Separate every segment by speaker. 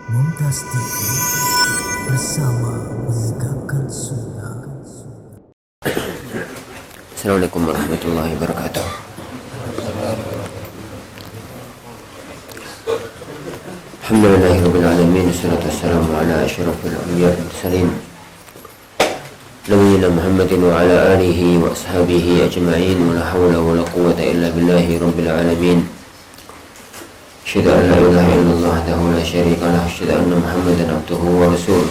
Speaker 1: Mumtaz TV bersama menegakkan sunnah.
Speaker 2: Assalamualaikum warahmatullahi wabarakatuh. Alhamdulillahirabbil alamin, wassalatu wassalamu ala asyrafil anbiya'i wal mursalin nabiyina Muhammadin wa ala alihi wa ashabihi ajma'in, wa la hawla wa la quwwata illa billahi rabbil alamin. Asyhadu an la ilaha illallah wahdahu la syarika lahu, asyhadu anna Muhammadan abduhu wa rasuluh.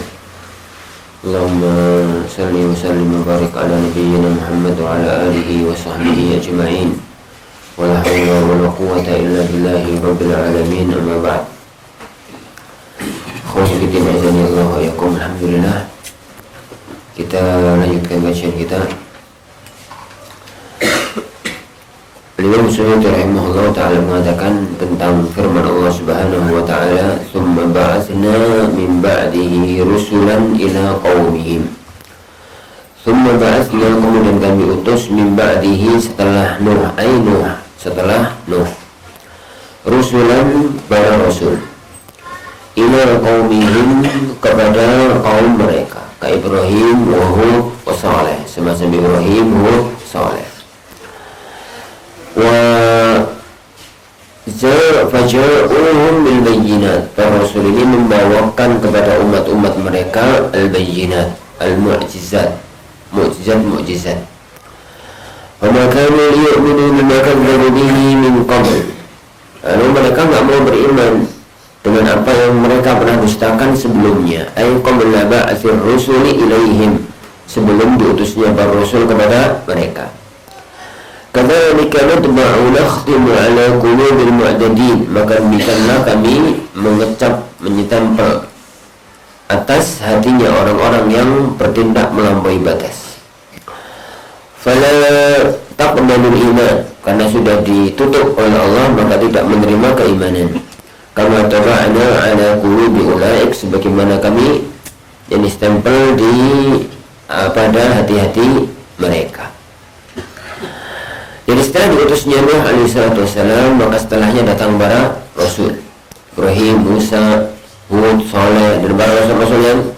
Speaker 2: Allahumma salli wa sallim wa barik ala nabiyyina Muhammad wa ala alihi wa sahbihi ajma'in, wa la hawla wa la quwwata illa billahi rabbil alamin. Amma ba'd. Khawati fiddin azani Allah wa yakum. Alhamdulillah, kita lanjutkan bacaan kita. Al-Imam Suyuti rahimahullah ta'ala mengatakan tentang firman Allah subhanahu wa ta'ala, "Tsumma ba'atsna min ba'dihi rusulan ila qaumihim." Tsumma ba'atsna, kemudian kami utus, min ba'dihi, setelah Nuh, setelah Nuh, rusulan, para rasul, ila qaumihim, kepada kaum mereka, ka Ibrahim wa Hud wa Saleh, semacam Ibrahim, Hud, Saleh. Faja'uhum bil bayyinat, para rasul ini membawakan kepada umat-umat mereka al-bayyinat, al-mu'jizat, mu'jizat. Wa ma kanu liyu'minu bima kadzabu bihi min qabl, lalu mereka enggak mau beriman dengan apa yang mereka pernah dustakan sebelumnya, ay qabla ba'atsir rusuli ilaihim, sebelum diutusnya para rasul kepada mereka. Kadzalika natba'u nakhtimu ala qulubil mu'tadin, maka demikianlah kami mengecap, menyetempel atas hatinya orang-orang yang bertindak melampaui batas. Fala taqbalul iman, karena sudah ditutup oleh Allah maka tidak menerima keimanan. Kama taba'na ala qulubi ulaik, sebagaimana kami yang stempel di pada hati-hati mereka. Jadi setelah diutusnya Nuh alaihissalatu wassalam, maka setelahnya datang para rasul, Ibrahim, Musa, Hud, Saleh, dan para rasul-rasul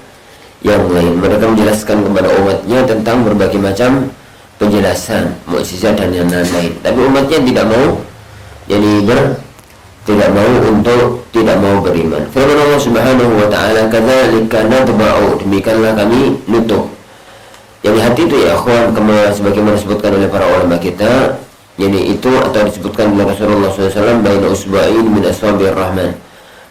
Speaker 2: yang lain. Mereka menjelaskan kepada umatnya tentang berbagai macam penjelasan, mukjizat dan yang lain. Tapi umatnya tidak mau, tidak mau beriman. Firman Allah Subhanahu wa taala, "Kadzalika natba'u", demikianlah kami nutup. Jadi hati itu ya akhwan, sebagaimana disebutkan oleh para ulama kita, jadi itu atau disebutkan oleh Rasulullah SAW, baina usba'in min aswabir rahman,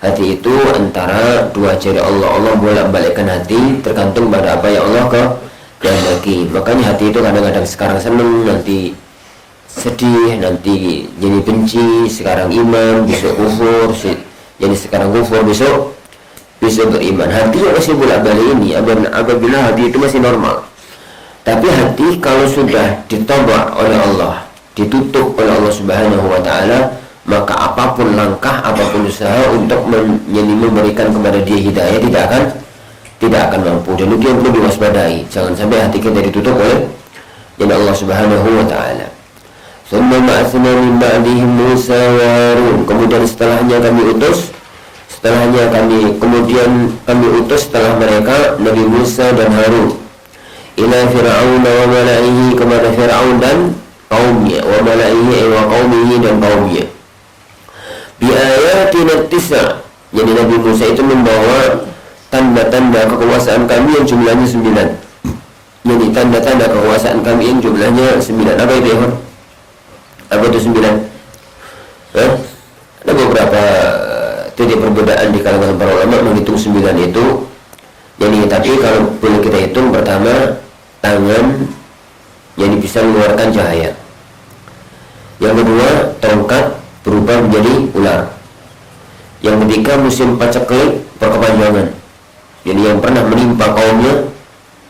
Speaker 2: hati itu antara dua jari Allah. Allah bolak-balikkan hati tergantung pada apa yang Allah kehendaki. Makanya hati itu kadang-kadang sekarang senang, nanti sedih, nanti jadi benci, sekarang iman, besok kufur, jadi sekarang kufur, besok beriman. Hati yang masih bolak-balik ini, apabila hati itu masih normal. Tapi hati kalau sudah ditobak oleh Allah, ditutup oleh Allah Subhanahu wa ta'ala, maka apapun langkah, apapun usaha untuk memberikan kepada dia hidayah tidak akan mampu. Dan itu yang perlu diwaspadai, jangan sampai hati kita ditutup oleh Allah Subhanahu wa ta'ala. Tsumma ba'atsna min ba'dihim Musa wa Harun, kemudian setelahnya kami utus setelah mereka Nabi Musa dan Harun, ila Fir'aun wa mala'ihi, kepada Fir'aun dan kaumnya, wa mala'ihi wa qaumihi, dan kaumnya, bi ayatina tis'a, jadi Nabi Musa itu membawa tanda-tanda kekuasaan kami yang jumlahnya 9. Jadi tanda-tanda kekuasaan kami yang jumlahnya 9. Apa itu ya? Apa itu 9? Ada beberapa titik perbedaan di kalangan para ulama menghitung 9 itu. Jadi tapi kalau boleh kita hitung, pertama tangan yang bisa mengeluarkan cahaya, yang kedua tongkat berubah menjadi ular, yang ketiga musim paceklik berkepanjangan, jadi yang pernah menimpa kaumnya,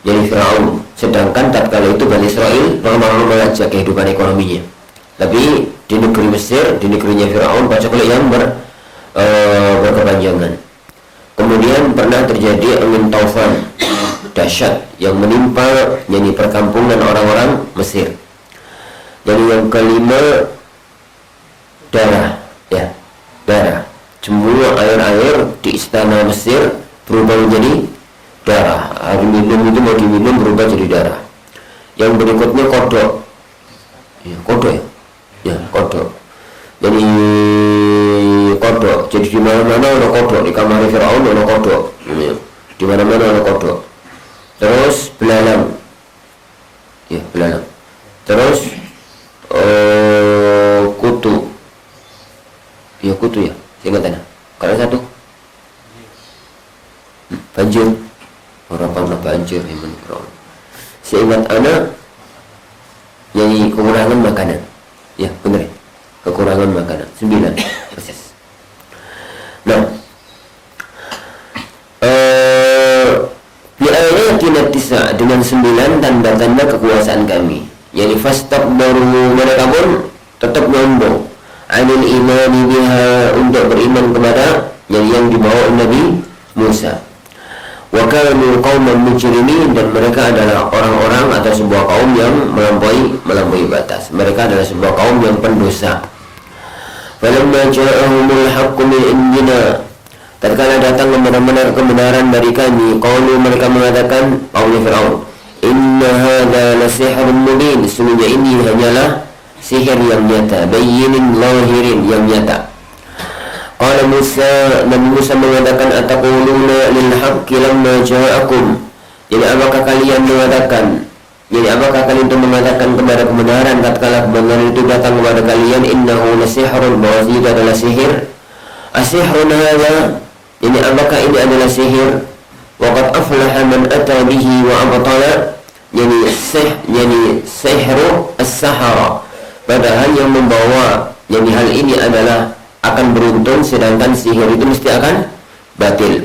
Speaker 2: jadi Fir'aun. Sedangkan tatkala itu Bani Israel normal-normal aja kehidupan ekonominya, tapi di negeri Mesir, di negerinya Fir'aun, paceklik yang berkepanjangan. Kemudian pernah terjadi angin taufan dahsyat yang menimpa jadi perkampungan orang-orang Mesir. Jadi yang kelima darah, darah. Semua air-air istana Mesir berubah menjadi darah. Air minum itu mau diminum berubah jadi darah. Yang berikutnya kodok. Ya, kodok ya? Ya, kodok. Jadi kodok. Jadi di mana-mana ada kodok. Di kamar Firaun ada kodok. Ya. Di mana-mana ada kodok. Terus belalang. Ya, belalang. Terus kutu. Ya, kutu ya. Ingat karena satu. Banjir. Orang pernah banjir di Firaun. Seingat anak yang kekurangan makanan. Ya, benar ya. Kekurangan makanan 9 persis. Nah, biayatina tisa dengan 9 tanda-tanda kekuasaan kami. Yani fastakbaru, mereka pun tetap nyombong. Anil imani biha, untuk beriman kepada yang dibawa Nabi Musa. Wa kanu qauman mujrimin, dan mereka adalah orang-orang atau sebuah kaum yang melampaui batas. Mereka adalah sebuah kaum yang pendosa. Falamma ja'ahumul haqqu min indina, tatkala datang kebenaran dari kami, qalu, mereka mengatakan, kaum Firaun, inna hadza lasihrun mubin, sesungguhnya ini hanyalah sihir yang nyata, bayyinin lahirin, yang nyata. Qala Musa, Nabi Musa mengatakan, ataquluna lil haqqi lamma ja'akum, jadi apakah kalian itu mengatakan kepada kebenaran tatkala kebenaran itu datang kepada kalian, innahu lasihrun, bahwa itu adalah sihir. Asihrun hadza, jadi apakah ini adalah sihir? Wa qad aflaha man ata bihi wa abtala, yani sihru as-sahara, padahal yang membawa yani hal ini adalah akan beruntung, sedangkan sihir itu mesti akan batil.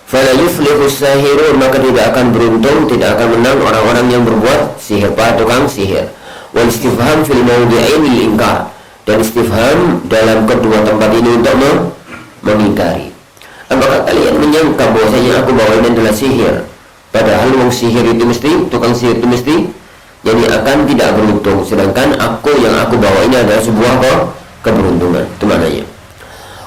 Speaker 2: Fala yuflihu sahirun, maka tidak akan beruntung, tidak akan menang orang-orang yang berbuat sihir, para tukang sihir. Wal istifham fil mawdi'ain lil inkar, dan istifham dalam kedua tempat ini untuk mengingkari. Apakah kalian menyangka bahwasanya aku bawa ini adalah sihir, padahal wong sihir itu mesti, tukang sihir itu mesti jadi akan tidak beruntung, sedangkan yang aku bawa ini adalah sebuah keberuntungan. Itu maknanya.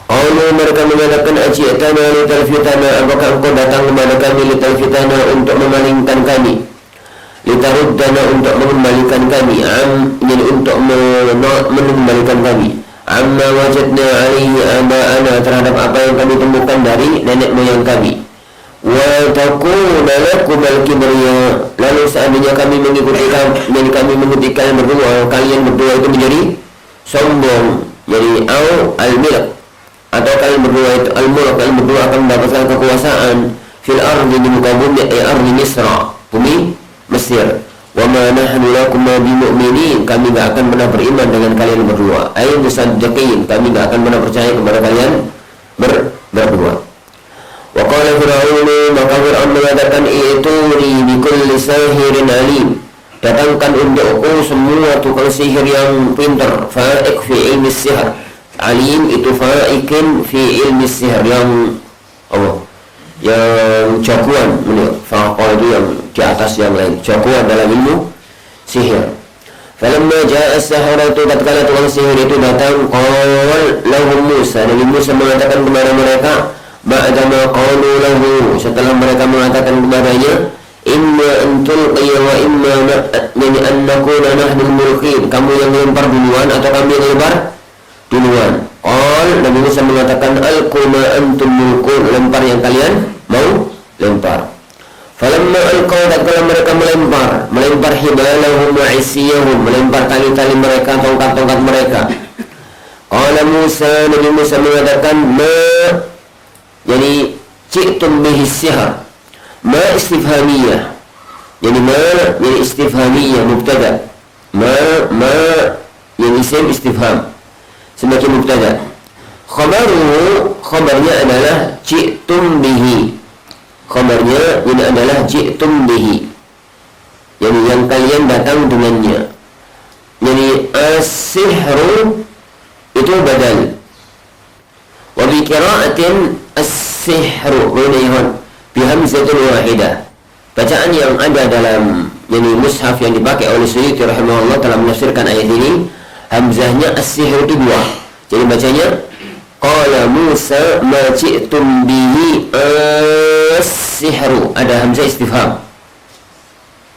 Speaker 2: Allah, mereka mengatakan, aji'tana litalfitana, apakah engkau datang kepada kami, litalfitana, untuk memalingkan kami, litaruddana, untuk mengembalikan kami, jadi untuk mengembalikan kami, amma wajadna alaihi aba'ana, terhadap apa yang kami temukan dari nenek moyang kami, wa takuna lakum al-kibriya, lalu seandainya kami mengikuti kalian berdua itu menjadi sombong, jadi al-milk, atau kalian berdua itu al-mulk, kalian berdua akan mendapatkan kekuasaan fil ardi, di muka bumi, ardi Misra, bumi Mesir. Wa ma nahnu lakum bimu'minin, kami tidak akan pernah beriman dengan kalian berdua. Ay musaddiqin, kami tidak akan pernah percaya kepada kalian berdua. Wa qala Fir'aun, maka Fir'aun mengatakan, i'tuni bi kulli sahirin alim, datangkan untukku semua tukang sihir yang pintar, fa'iq fi ilmi sihir. Alim itu fa'iqin fi ilmi sihir, yang jagoan, faqah itu yang di atas yang lain, jagoan dalam ilmu sihir. Falamma ja'a as-saharatu, tatkala tukang sihir itu datang, qala lahum Musa, Nabi Musa mengatakan kepada mereka, ba'dama qalu lahu, setelah mereka mengatakan kepadanya, imma an tulqiya wa imma an nakuna nahnu al-mulqin, kamu yang lempar duluan atau kami yang lempar duluan. Nabi Musa mengatakan, alquma antum mulqun, lempar yang kalian mau lempar. Falamma alqaw, tatkala mereka melempar hibalahum wa isiyahum, melempar tali-tali mereka, tongkat-tongkat mereka. Qala Musa, Nabi Musa mengatakan, ma, yani ji'tum bihi sihr, ma istifhamiyah, yani ma, yani istifhamiyah mubtada, ma yani isim istifham sebagai mubtada. Khabarnya adalah ji'tum bihi, khabarnya ini adalah ji'tum bihi, yani yang kalian datang dengannya. Jadi as-sihru itu badal, wa bi qira'atin as-sihru bi hamzatin wahidah. Bacaan yang ada dalam yani mushaf yang dipakai oleh Suyuti rahimahullah dalam menafsirkan ayat ini, hamzahnya as-sihr itu 2. Jadi bacanya Qala Musa ma ji'tum bihi as-sihru. Ada hamzah istifham.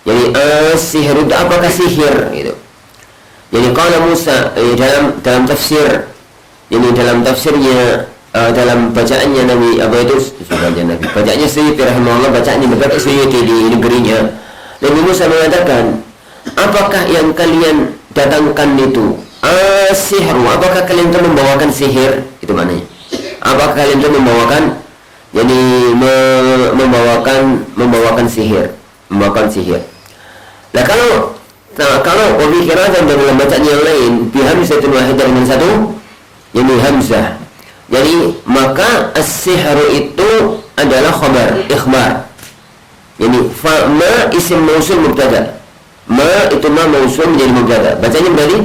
Speaker 2: Jadi as-sihru itu apakah sihir gitu. Jadi qala Musa dalam tafsir, ini dalam tafsirnya dalam bacaannya Nabi apa itu bacaannya Suyuti rahimahullah, bacaannya Nabi Suyuti di negerinya. Nabi Musa mengatakan, apakah yang kalian datangkan itu as-sihru, apakah kalian itu membawakan sihir? Itu maknanya. Apakah kalian itu membawakan, jadi membawakan sihir, Nah kalau pemikiran dan dalam bacaan yang lain bihamzatin wahidah dengan satu yani hamzah, jadi maka as-sihru itu adalah khabar ikhbar. Jadi ma isim mausul mubtada, ma itu ma mausul menjadi mubtada. Bacanya berarti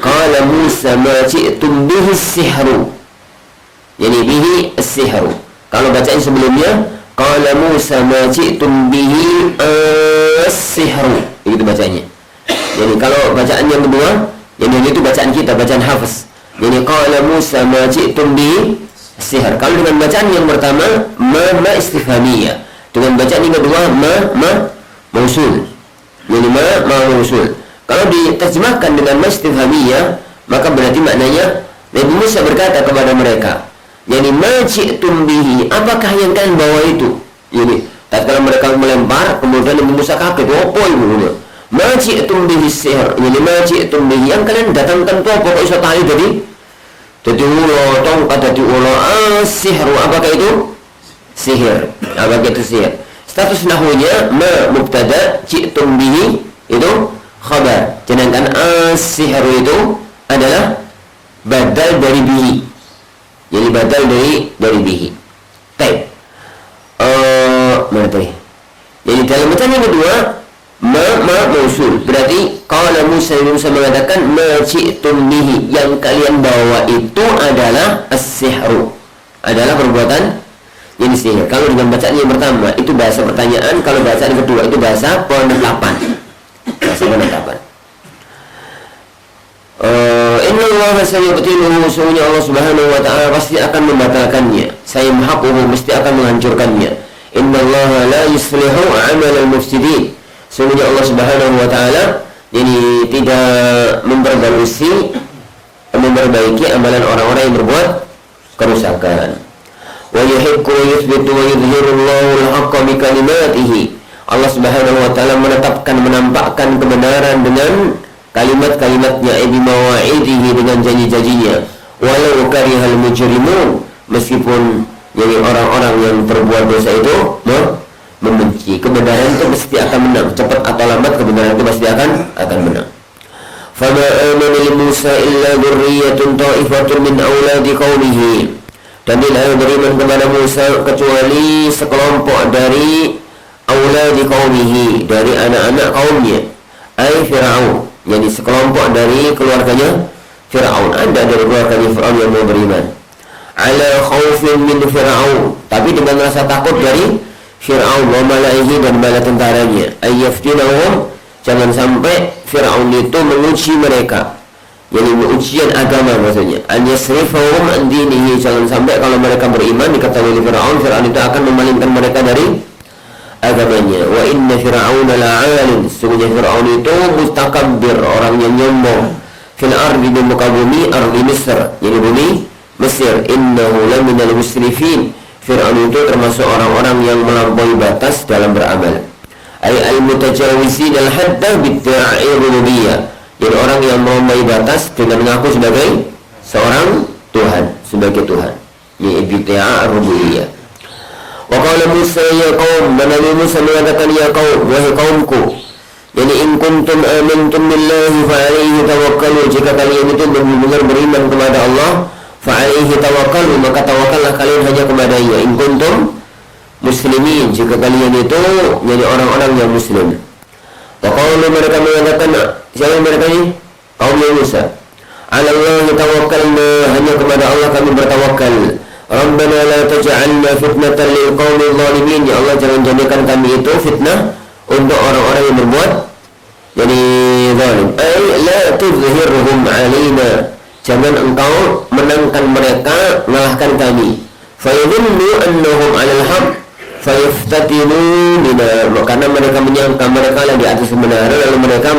Speaker 2: qala Musa ma ji'tum bihi as-sihru, jadi bihi as-sihru. Kalau bacaan sebelumnya qala Musa ma ji'tum bihi as-sihru, begitu bacanya. Jadi kalau bacaan yang kedua, jadi itu bacaan kita, bacaan Hafiz. Jadi qala Musa ma ji'tum bihi as-sihr. Kalau dengan bacaan yang pertama ma istifhamiyah, dengan bacaan yang kedua ma mausul. Jadi ma mausul. Kalau diterjemahkan dengan ma istifhamiyah, maka berarti maknanya Nabi Musa berkata kepada mereka, jadi ma ji'tum bihi, apakah yang kalian bawa itu? Jadi tatkala mereka melempar, kemudian Nabi Musa kaget, apa itu? Ma ji'tum bihi as-sihr. Jadi ma ji'tum bihi, yang kalian datangkan itu apa? Kok iso tali jadi ulo, tongkat jadi ulo, as-sihru, apakah itu? Sihir. Apakah itu sihir? Status nahwunya ma mubtada, ji'tum bihi itu khabar. Sedangkan as-sihru itu adalah badal dari bihi. Jadi badal dari bihi. Baik. Mana tadi? Jadi dalam bacaan yang kedua ma mausul, berarti qala Musa mengatakan ma ji'tum bihi, yang kalian bawa itu adalah as-sihru, adalah perbuatan yang sihir. Kalau dengan bacaan yang pertama itu bahasa pertanyaan, kalau bacaan yang kedua itu bahasa penetapan. Inna Allah sayubtiluhu, sesungguhnya Allah subhanahu wa ta'ala pasti akan membatalkannya. Sayamhaquhu, mesti akan menghancurkannya. Inna Allah la yuslihu amal al-mufsidin, sesungguhnya Allah subhanahu wa ta'ala ini tidak memperbaiki amalan orang-orang yang berbuat kerusakan. Wa yuhibbu wa yuthbitu wa yudhiru Allahu al-haqqa bi kalimatihi, Allah subhanahu wa ta'ala menetapkan, menampakkan kebenaran dengan kalimat-kalimatnya, bi mawa'idihi, dengan janji-janjinya. Walau karihal mujrimun, meskipun jadi orang-orang yang berbuat dosa itu membenci, kebenaran itu pasti akan menang, cepat atau lambat kebenaran itu pasti akan menang. Fama amana li Musa illa dzurriyyatun ta'ifatun min auladi qaumihi, dan tidak beriman kepada Musa kecuali sekelompok dari auladi qaumihi, dari anak-anak kaumnya, ai Fir'aun, jadi sekelompok dari keluarganya Fir'aun. Ada dari keluarganya Fir'aun yang mau beriman. Ala khaufin min Fir'aun, tapi dengan rasa takut dari Fir'aun wa malaihi, dan bala tentaranya. Ayyaftinahum, jangan sampai Fir'aun itu menguji mereka, jadi ujian agama maksudnya. An yasrifahum an dinihi, jangan sampai kalau mereka beriman diketahui Fir'aun itu akan memalingkan mereka dari agamanya. Wa inna Fir'aun la'alin, sesungguhnya Fir'aun itu mustakabbir, orang yang nyombong. Fil ardi, di muka bumi, ardi Misr, jadi bumi Mesir. Innahu laminal musrifin, Fir'aun itu termasuk orang-orang yang melampaui batas dalam beramal. Ay al-mutajawizin al-hadda bidda'i rububiyah, jadi orang yang melampaui batas dengan mengaku sebagai seorang Tuhan, sebagai Tuhan, yaitu bidda'i rububiyah. Wa qala Musa ya qaum, dan Nabi Musa mengatakan ya qaum, wahai kaumku, jadi in kuntum amantum billahi fa alaihi tawakkalu, jika kalian itu benar-benar beriman kepada Allah, fa'alaihi tawakkalu, maka tawakallah kalian hanya kepadanya. In kuntum muslimin, jika kalian itu jadi orang-orang yang muslim. Wa qalu, mereka mengatakan, siapa mereka ini? Kaum Musa. 'Ala Allahi tawakkalna, hanya kepada Allah kami bertawakal. Rabbana la taj'alna fitnatan lil qaumil zalimin, ya Allah jangan jadikan kami itu fitnah untuk orang-orang yang berbuat jadi zalim. Ay la tuzhirhum 'alaina, jangan engkau menangkan mereka, mengalahkan kami. Fayadhunnu annahum 'alal haqq fayaftatinu bina, karena mereka menyangka mereka lah di atas kebenaran, lalu mereka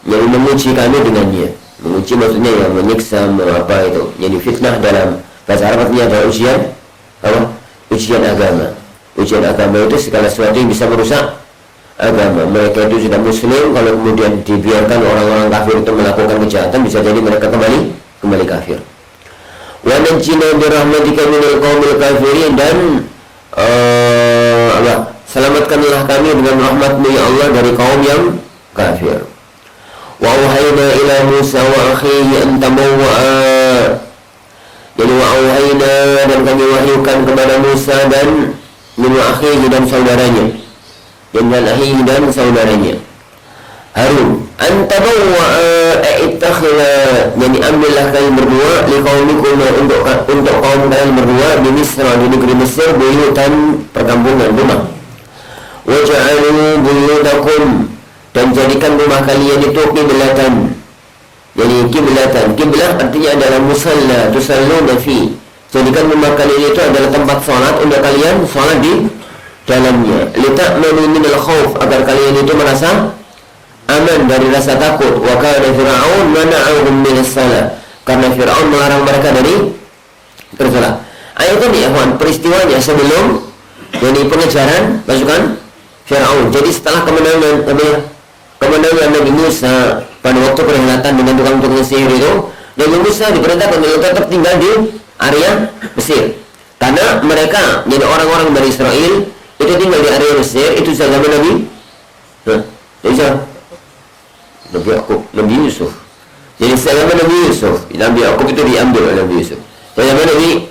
Speaker 2: menguji kami dengannya. Menguji maksudnya ya menyiksa, apa itu, jadi fitnah dalam bahasa Arab artinya adalah ujian, apa? Ujian agama. Ujian agama itu segala sesuatu yang bisa merusak agama. Mereka itu sudah muslim, kalau kemudian dibiarkan orang-orang kafir itu melakukan kejahatan, bisa jadi mereka kembali kafir. Wa najjina bi rahmatika minal qaumil kafirin, dan selamatkanlah kami dengan rahmat-Mu ya Allah dari kaum yang kafir. Wa auhayna ila Musa wa akhihi an tabawwa'a, jadi wa auhayna, dan kami wahyukan kepada Musa dan min akhihi, dan saudaranya, dan akhihi dan saudaranya Harun, an tabawwa'a ittakhla, jadi ambillah kalian berdua liqaumikum, untuk kaum kalian berdua di Misra, di negeri Mesir, buyutan, perkampungan, rumah. Waja'alu buyutakum, dan jadikan rumah kalian itu kiblatan. Jadi kiblat artinya adalah musalla tusalluna fi. Jadikan rumah kalian itu adalah tempat salat untuk kalian salat di dalamnya. Lita'manu minal khauf, agar kalian itu merasa aman dari rasa takut. Wa kana fir'aun mana'ahum minas salat, karena Fir'aun melarang mereka dari bersalat. Ayat ini ya kawan, peristiwanya sebelum jadi pengejaran pasukan Fir'aun. Jadi setelah kemenangan Nabi Musa pada waktu peringatan dengan tukang-tukang sihir itu, Nabi Musa diperintahkan untuk tetap tinggal di area Mesir, karena mereka jadi orang-orang dari Israel itu tinggal di area Mesir itu zaman Nabi Nabi Yusuf. Jadi zaman Nabi Yusuf, Nabi Yakub itu diambil oleh Nabi Yusuf. Zaman Nabi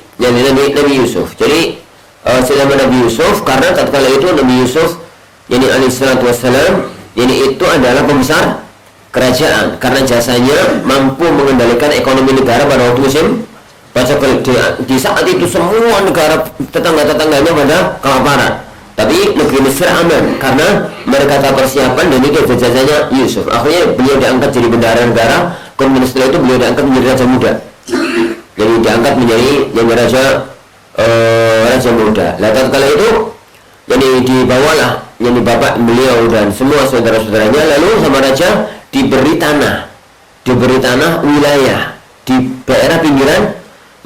Speaker 2: Yusuf. Jadi zaman Nabi Yusuf, karena tatkala itu Nabi Yusuf jadi alaihissalatu wassalam, ini itu adalah pembesar kerajaan, karena jasanya mampu mengendalikan ekonomi negara pada waktu musim paceklik. Di saat itu semua negara tetangga-tetangganya pada kelaparan, tapi negeri Mesir aman karena mereka tak persiapan, dan itu jasanya Yusuf. Akhirnya beliau diangkat jadi bendahara negara, kemudian setelah itu beliau diangkat menjadi raja muda. Jadi diangkat menjadi raja muda. Lalu tatkala itu jadi dibawalah jadi bapak beliau dan semua saudara-saudaranya, lalu sama raja diberi tanah wilayah di daerah pinggiran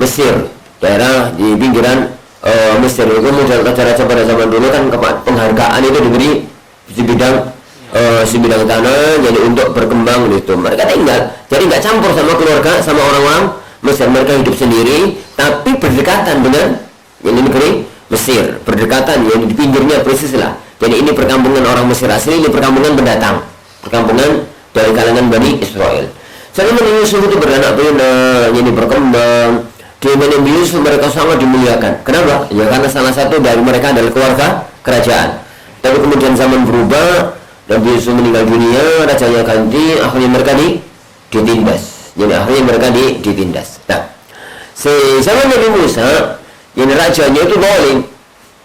Speaker 2: Mesir, daerah di pinggiran Mesir. Itu model raja-raja pada zaman dulu kan penghargaan itu diberi sebidang tanah, jadi untuk berkembang itu. Mereka tinggal, jadi nggak campur sama keluarga, sama orang-orang Mesir. Mereka hidup sendiri, tapi berdekatan dengan yang di negeri Mesir, berdekatan, yang di pinggirnya persis lah. Jadi ini perkampungan orang Mesir asli, ini perkampungan pendatang, perkampungan dari kalangan Bani Israel. Selama Nabi Yusuf itu beranak pinak, jadi berkembang. Di Nabi Yusuf mereka sangat dimuliakan. Kenapa? Ya karena salah satu dari mereka adalah keluarga kerajaan. Tapi kemudian zaman berubah, Nabi Yusuf meninggal dunia, rajanya ganti, akhirnya mereka ditindas. Jadi akhirnya mereka ditindas. Nah, zaman Nabi Musa, ini rajanya itu zalim.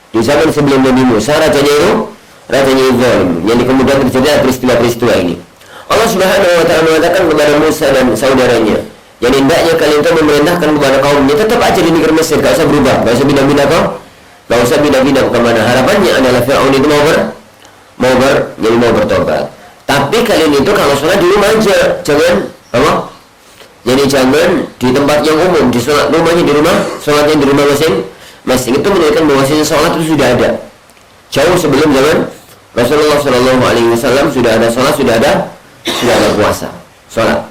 Speaker 2: Di zaman sebelum Nabi Musa, rajanya itu zalim. Jadi kemudian terjadi peristiwa-peristiwa ini. Allah Subhanahu wa taala mengatakan kepada Musa dan saudaranya, jadi hendaknya kalian itu memerintahkan kepada kaumnya tetap aja di negeri Mesir, gak usah berubah, gak usah pindah-pindah kemana. Harapannya adalah Fir'aun itu mau bertobat. Tapi kalian itu kalau sholat di rumah aja, jangan apa? Jadi jangan di tempat yang umum, di sholat rumahnya di rumah, sholatnya di rumah masing-masing. Itu menunjukkan bahwasanya sholat itu sudah ada jauh sebelum zaman Rasulullah Shallallahu Alaihi Wasallam. Sudah ada sholat, sudah ada puasa, sholat.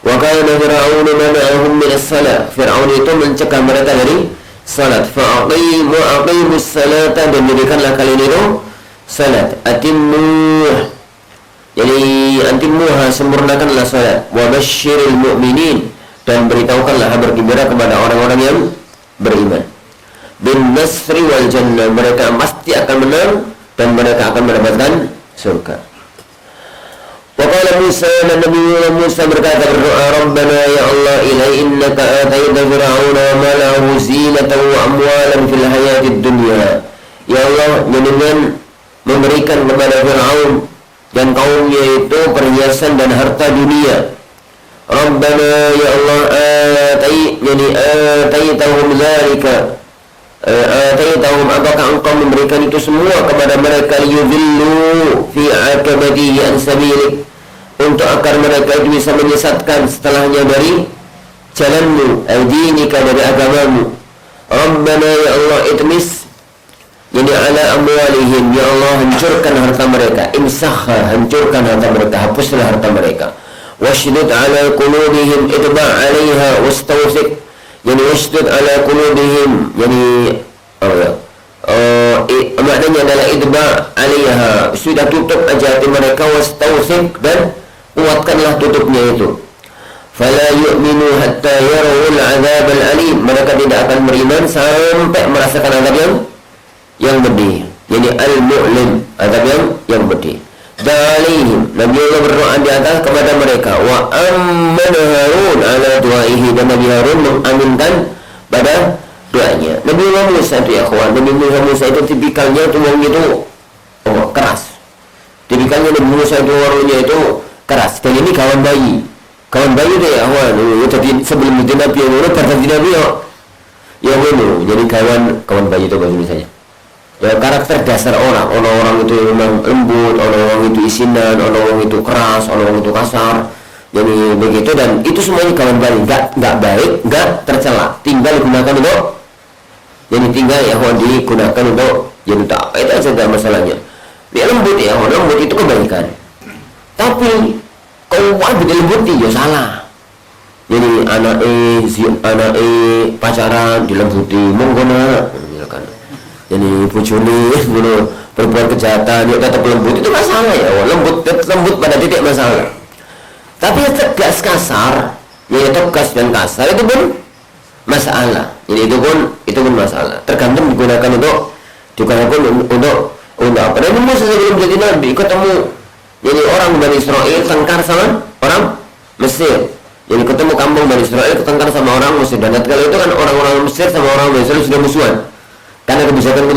Speaker 2: Wa kana Fir'aun mana'ahum min as-salat. Fir'aun itu mencegah mereka dari salat. Aqimus salata, dan dirikanlah kalian itu salat. Atimmuha, sempurnakanlah salat. Wa basyiril mu'minin, dan beritahukanlah kabar gembira kepada orang-orang yang beriman. Bin nasri wal jannah, mereka pasti akan menang dan mereka akan mendapatkan surga. Waqala Musa, dan Nabi Musa berkata berdoa, Rabbana ya Allah, innaka ataita fir'auna wa malahu zinatan wa amwalan fil hayatid dunya. Ya Allah, jangan memberikan kepada Fir'aun dan kaumnya itu perhiasan dan harta dunia. Rabbana ya Allah ataitahum dzalika ataitahum, apakah engkau memberikan itu semua kepada mereka, liyudhillu fi akabatihi an sabilik, untuk agar mereka itu bisa menyesatkan setelahnya dari jalanmu, dinika, dari agamamu. Rabbana ya Allah itmis, jadi ala amwalihim, ya Allah hancurkan harta mereka, imsahha, hancurkan harta mereka, hapuslah harta mereka. Washdud ala qulubihim, idba' alaiha wastawfiq, yani washdud ala qulubihim, yani maknanya adalah idba' alaiha, sudah tutup aja hati mereka, wastawfiq, dan kuatkanlah tutupnya itu. Fala yu'minu hatta yarawul azab al-alim, mereka tidak akan beriman sampai merasakan azab yang pedih, jadi al-mu'lim, azab yang pedih. Dalihim, Nabi Allah berdoa di atas kepada mereka. Wa ammana Harun ala du'aihi, dan Nabi Harun mengaminkan pada doanya. Nabi Allah Musa itu ya kawan, Nabi Musa itu tipikalnya itu orang itu keras. Tipikalnya Nabi Musa itu orangnya itu keras. Dan ini kawan bayi itu ya kawan. Jadi sebelum itu Nabi Allah berarti Nabi ya benar. Jadi kawan bayi itu bahasa Indonesia. Ya, karakter dasar orang itu memang lembut, orang itu isinan, orang itu keras, orang itu kasar, jadi begitu, dan itu semuanya kawan baik, nggak baik, nggak tercela, tinggal digunakan untuk, jadi tinggal ya digunakan untuk jadi tak, itu saja masalahnya. Dia lembut ya, lembut itu kebaikan, tapi kalau dilembuti ya salah. Jadi anak pacaran dilembuti, mengguna, misalkan. Jadi bujuni berbuat kejahatan, ya tetap lembut, itu masalah ya. Lembut pada titik masalah. Tapi tegas kasar, ya tegas dan kasar itu pun masalah. Jadi itu pun masalah. Tergantung digunakan untuk apa? Dan Musa sebelum jadi nabi ketemu, jadi orang Bani Israel tengkar sama orang Mesir. Jadi ketemu kampung Bani Israel tengkar sama orang Mesir, dan ketika itu kan orang-orang Mesir sama orang Bani Israel sudah musuhan. Karena kebijakan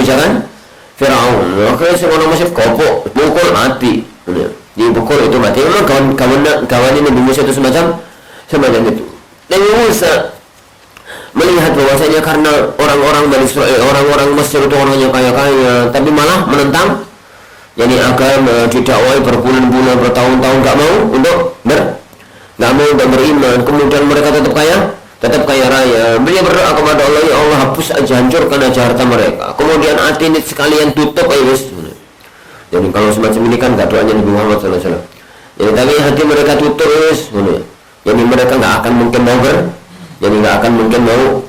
Speaker 2: Firaun, makanya semua Mesir kopok, pukul mati, dipukul itu mati. Memang kawan ini Nabi Musa itu semacam itu. Nabi Musa melihat bahwasanya karena orang-orang Bani Israel, orang-orang Mesir itu orangnya kaya-kaya, tapi malah menentang, jadi agama didakwai berbulan-bulan, bertahun-tahun nggak mau beriman, kemudian mereka tetap kaya raya. Beliau berdoa kepada Allah, ya Allah hapus aja, hancurkan aja harta mereka, kemudian hati ini sekalian tutup aja. Jadi kalau semacam ini kan gak doanya Nabi Muhammad SAW. Jadi tapi hati mereka tutup jadi mereka nggak akan mungkin mau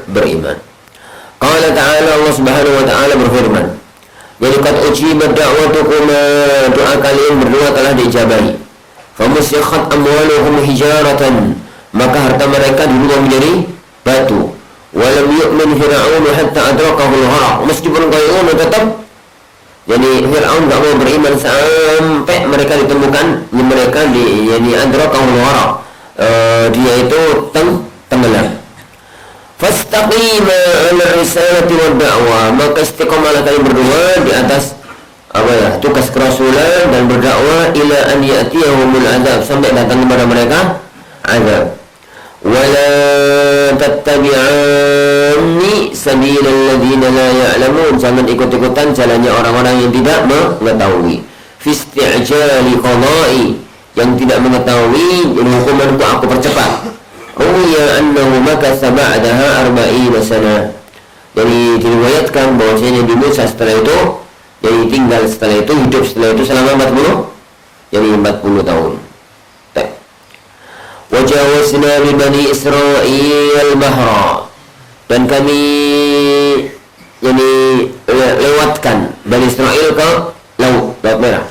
Speaker 2: beriman. Qala ta'ala, Allah Subhanahu wa ta'ala berfirman, jadi qad ujibat da'watukuma, doa kalian berdua telah diijabahi. Famusikhat amwaluhum hijaratan, maka harta mereka dirubah menjadi batu. Walam yu'min Fir'aun hatta adrakahu al-gharq, meskipun Fir'aun tetap, jadi Fir'aun tak mau beriman sampai mereka ditemukan, jadi adrakahu al-gharq, dia itu tenggelam. Fastaqima 'ala risalati wad da'wah, maka istiqamalah kalian berdua di atas tugas kerasulan dan berdakwah, ila an ya'tiyahumul azab, sampai datang kepada mereka azab. Wala tattabi'anni sabilal ladzina la ya'lamun, jangan ikut-ikutan jalannya orang-orang yang tidak mengetahui. Fi isti'jali qada'i, yang tidak mengetahui hukumanku aku percepat. Ruwiya annahu makatha ba'daha 40 sana, jadi diriwayatkan bahwasanya Nabi Musa setelah itu, jadi tinggal setelah itu, hidup setelah itu selama 40 tahun. Wajawazna bi Bani Israil bahra, dan kami lewatkan Bani Israil ke laut merah.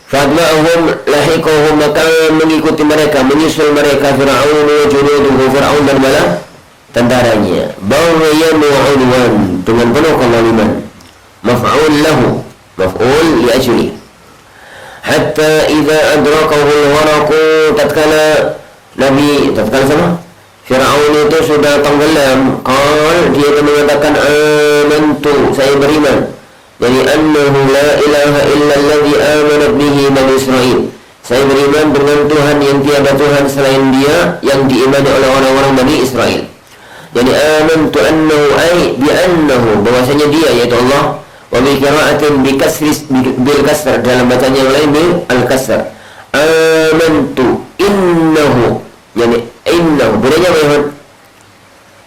Speaker 2: Fadma'ahum lahiqahum, maka mengikuti mereka, menyusul mereka Fir'aun wa junuduhu, Fir'aun dan bala tentaranya, baghyan wa 'udwan, dengan penuh kezaliman. Maf'ul lahu, maf'ul li ajli. Hatta idza adrakahu al-gharq, tatkala sama Fir'aun itu sudah tenggelam, dia itu mengatakan amantu, saya beriman, jadi annahu la ilaha illa alladhi amanat bihi Bani Israil, Saya beriman dengan Tuhan yang tiada Tuhan selain Dia, yang diimani oleh orang-orang Bani Israel. Jadi amantu annahu ay bi annahu, bahwasanya Dia yaitu Allah, wa bi qira'atin bi kasri bil kasr, dalam bacaan yang lain bil al kasr. Amantu innahu, yani innahu bedanya apa?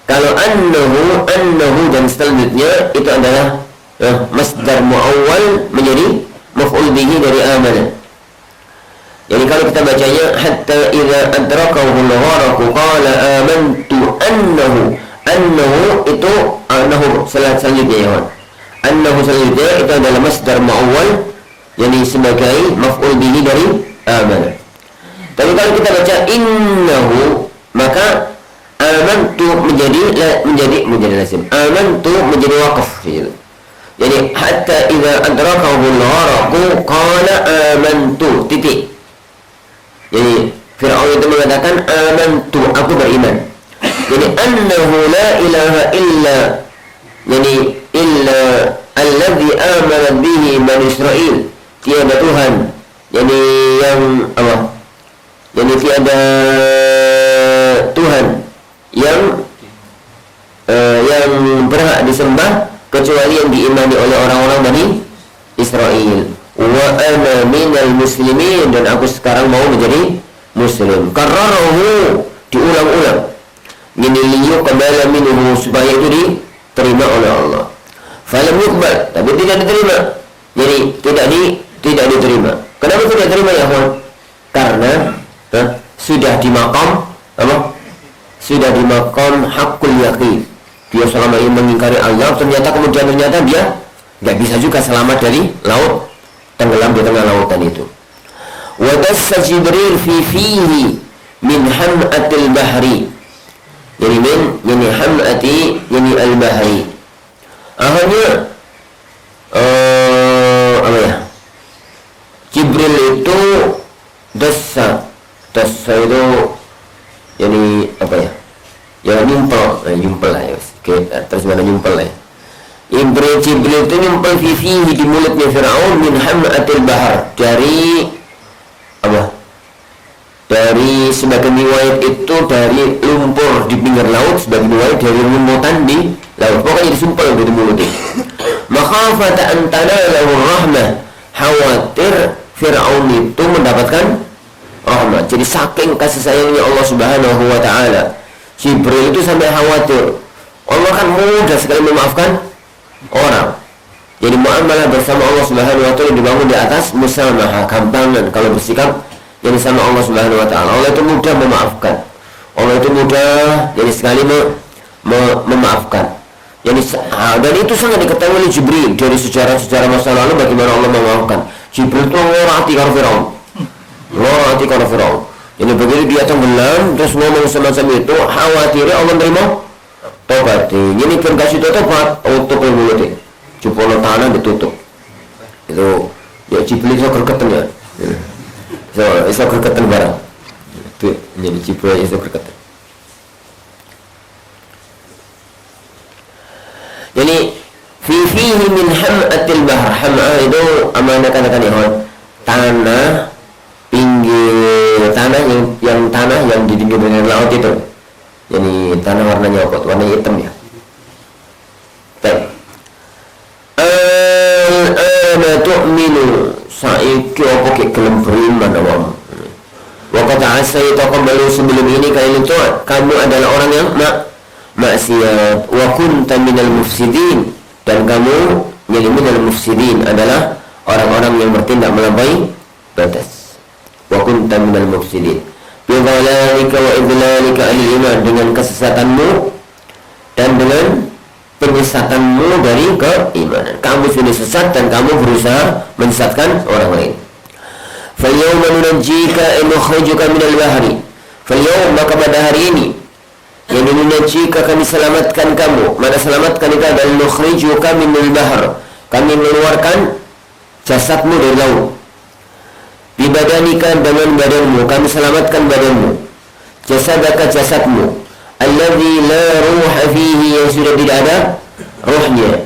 Speaker 2: Kalau annahu dan selanjutnya itu adalah masdar muawwal menjadi maf'ul bihi dari amana. Jadi kalau kita bacanya hatta idza adrakahu al-gharq qala amantu annahu itu annahu selanjutnya ya. Annahu selanjutnya itu adalah masdar muawwal, yani sebagai maf'ul bihi dari amana. Tapi kalau kita baca innahu, maka amantu menjadi lazim. Amantu menjadi waqaf gitu. Jadi hatta idza adrakahu al-gharq qala amantu titik. Jadi Fir'aun itu mengatakan amantu, aku beriman. Jadi annahu la ilaha illa, jadi illa alladhi amana bihi Bani Israel, tiada Tuhan, jadi yang apa? Jadi tiada Tuhan yang berhak disembah kecuali yang diimani oleh orang-orang Bani Israel. Wa ana minal muslimin, dan aku sekarang mau menjadi muslim. Kararahu, diulang-ulang. Ini liyuqbala minhu, supaya itu diterima oleh Allah. Falam yuqbal, tapi tidak diterima. Jadi tidak diterima. Kenapa tidak diterima ya kawan? Karena sudah di maqam apa? Sudah di maqam haqqul yaqin. Dia selama ini mengingkari Allah, ternyata dia nggak bisa juga selamat dari laut, tenggelam di tengah lautan itu. Wa dassa Jibril fi fihi min ham'atil bahri. Jadi yani ham'ati yani al-bahri. Akhirnya apa ya? Jibril itu dassa itu yani apa ya? Ya nyumpel lah ya. Oke, terus mana nyumpel lah ya. Jibril itu nyumpel fihi di mulutnya Fir'aun min ham'atil bahar, dari apa? Dari sebagian riwayat itu dari lumpur di pinggir laut, sebagian riwayat dari lumputan di laut. Pokoknya disumpel di mulutnya. Makhafata an tanalahu rahmah, khawatir Fir'aun itu mendapatkan rahmat. Jadi saking kasih sayangnya Allah Subhanahu wa taala, Jibril itu sampai khawatir. Allah kan mudah sekali memaafkan orang. Jadi muamalah bersama Allah Subhanahu wa taala dibangun di atas musamahah, gampangan kalau bersikap jadi sama Allah Subhanahu wa taala. Allah itu mudah memaafkan. Allah itu mudah jadi sekali memaafkan. Jadi dan itu sangat diketahui oleh Jibril dari sejarah-sejarah masa lalu bagaimana Allah memaafkan. Jibril itu ngorati kalau Firaun. Jadi begitu dia tenggelam terus ngomong semacam itu, khawatirnya Allah menerima tobat. Ini kan kasih tobat, tutup mulutnya. Jupolo tanah ditutup. Itu ya Jibril itu gergeten ya. Iso gergeten barang. Itu jadi Jibril iso gergeten. Jadi fihi min ham'atil bahr. Ham'ah itu amanah katakan ya, tanah pinggir tanah yang di pinggir laut itu. Jadi tanah warnanya apa? Warna hitam ya. Baik. Ana tu'minu saiki apa ke gelem beriman awam. Wa qad asaita qablu, sebelum ini kamu adalah orang yang maksiat. Wa kunta minal mufsidin, dan kamu jadi minal mufsidin adalah orang-orang yang bertindak melampaui batas. Wa kunta minal mufsidin bi dhalalika wa idlalika al-iman, dengan kesesatanmu dan dengan penyesatanmu dari keimanan. Kamu sudah sesat dan kamu berusaha menyesatkan orang lain. Falyawma nunajjika nukhrijuka minal bahri. Falyawma, maka pada hari ini, yang nunajjika, kami selamatkan kamu. Mana selamatkan itu adalah nukhrijuka minal bahr, kami mengeluarkan jasadmu dari laut. Bibadanika, dengan badanmu, kami selamatkan badanmu. Jasadaka, jasadmu. Alladzi la ruha fihi, yang sudah tidak ada ruhnya.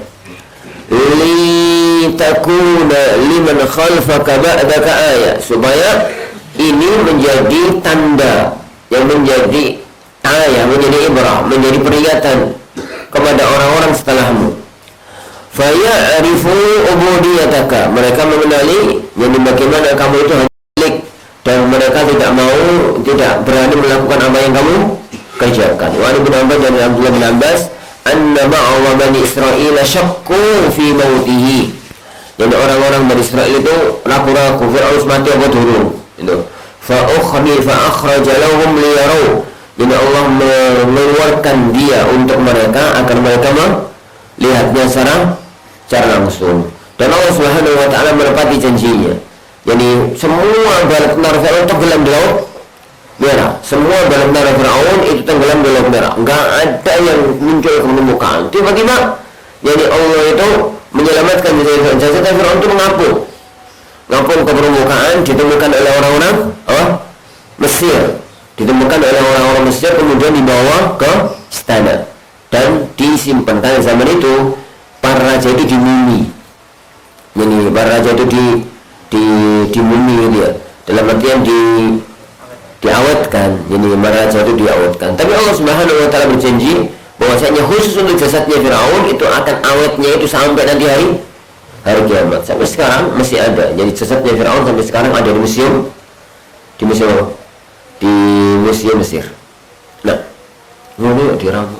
Speaker 2: Li takuna liman khalfaka ba'daka ayat, supaya ini menjadi tanda, yang menjadi ayat, menjadi ibrah, menjadi peringatan kepada orang-orang setelahmu. Faya'rifu ubudiyataka, mereka mengenali jadi bagaimana kamu itu milik, dan mereka tidak berani melakukan apa yang kamu kerjakan. Wa Ibnu Abbas dan Abdullah bin Abbas anna ma'a bani Israil syakku fi mautihi, jadi orang-orang Bani Israil itu ragu-ragu Fir'aun mati apa turun itu. Fa akhraja lahum liyaraw, jadi Allah mengeluarkan dia untuk mereka agar mereka melihatnya secara langsung. Dan Allah Subhanahu wa taala menepati janjinya. Jadi semua bala tentara Fir'aun tenggelam di laut merah. Semua bala tentara Fir'aun itu tenggelam di laut merah. Enggak ada yang muncul ke permukaan. Tiba-tiba jadi Allah itu menyelamatkan jasad Fir'aun itu mengapung ke permukaan, ditemukan oleh orang-orang Mesir. Ditemukan oleh orang-orang Mesir, kemudian dibawa ke istana dan disimpan. Karena zaman itu para raja itu dimumi. Jadi para raja itu dimumi dia. Dalam artian diawetkan. Jadi para raja itu diawetkan. Tapi Allah Subhanahu wa taala berjanji bahwasanya khusus untuk jasadnya Firaun itu akan awetnya itu sampai nanti hari kiamat. Sampai sekarang masih ada. Jadi jasadnya Firaun sampai sekarang ada di museum Mesir. Nah, ini di Ramu.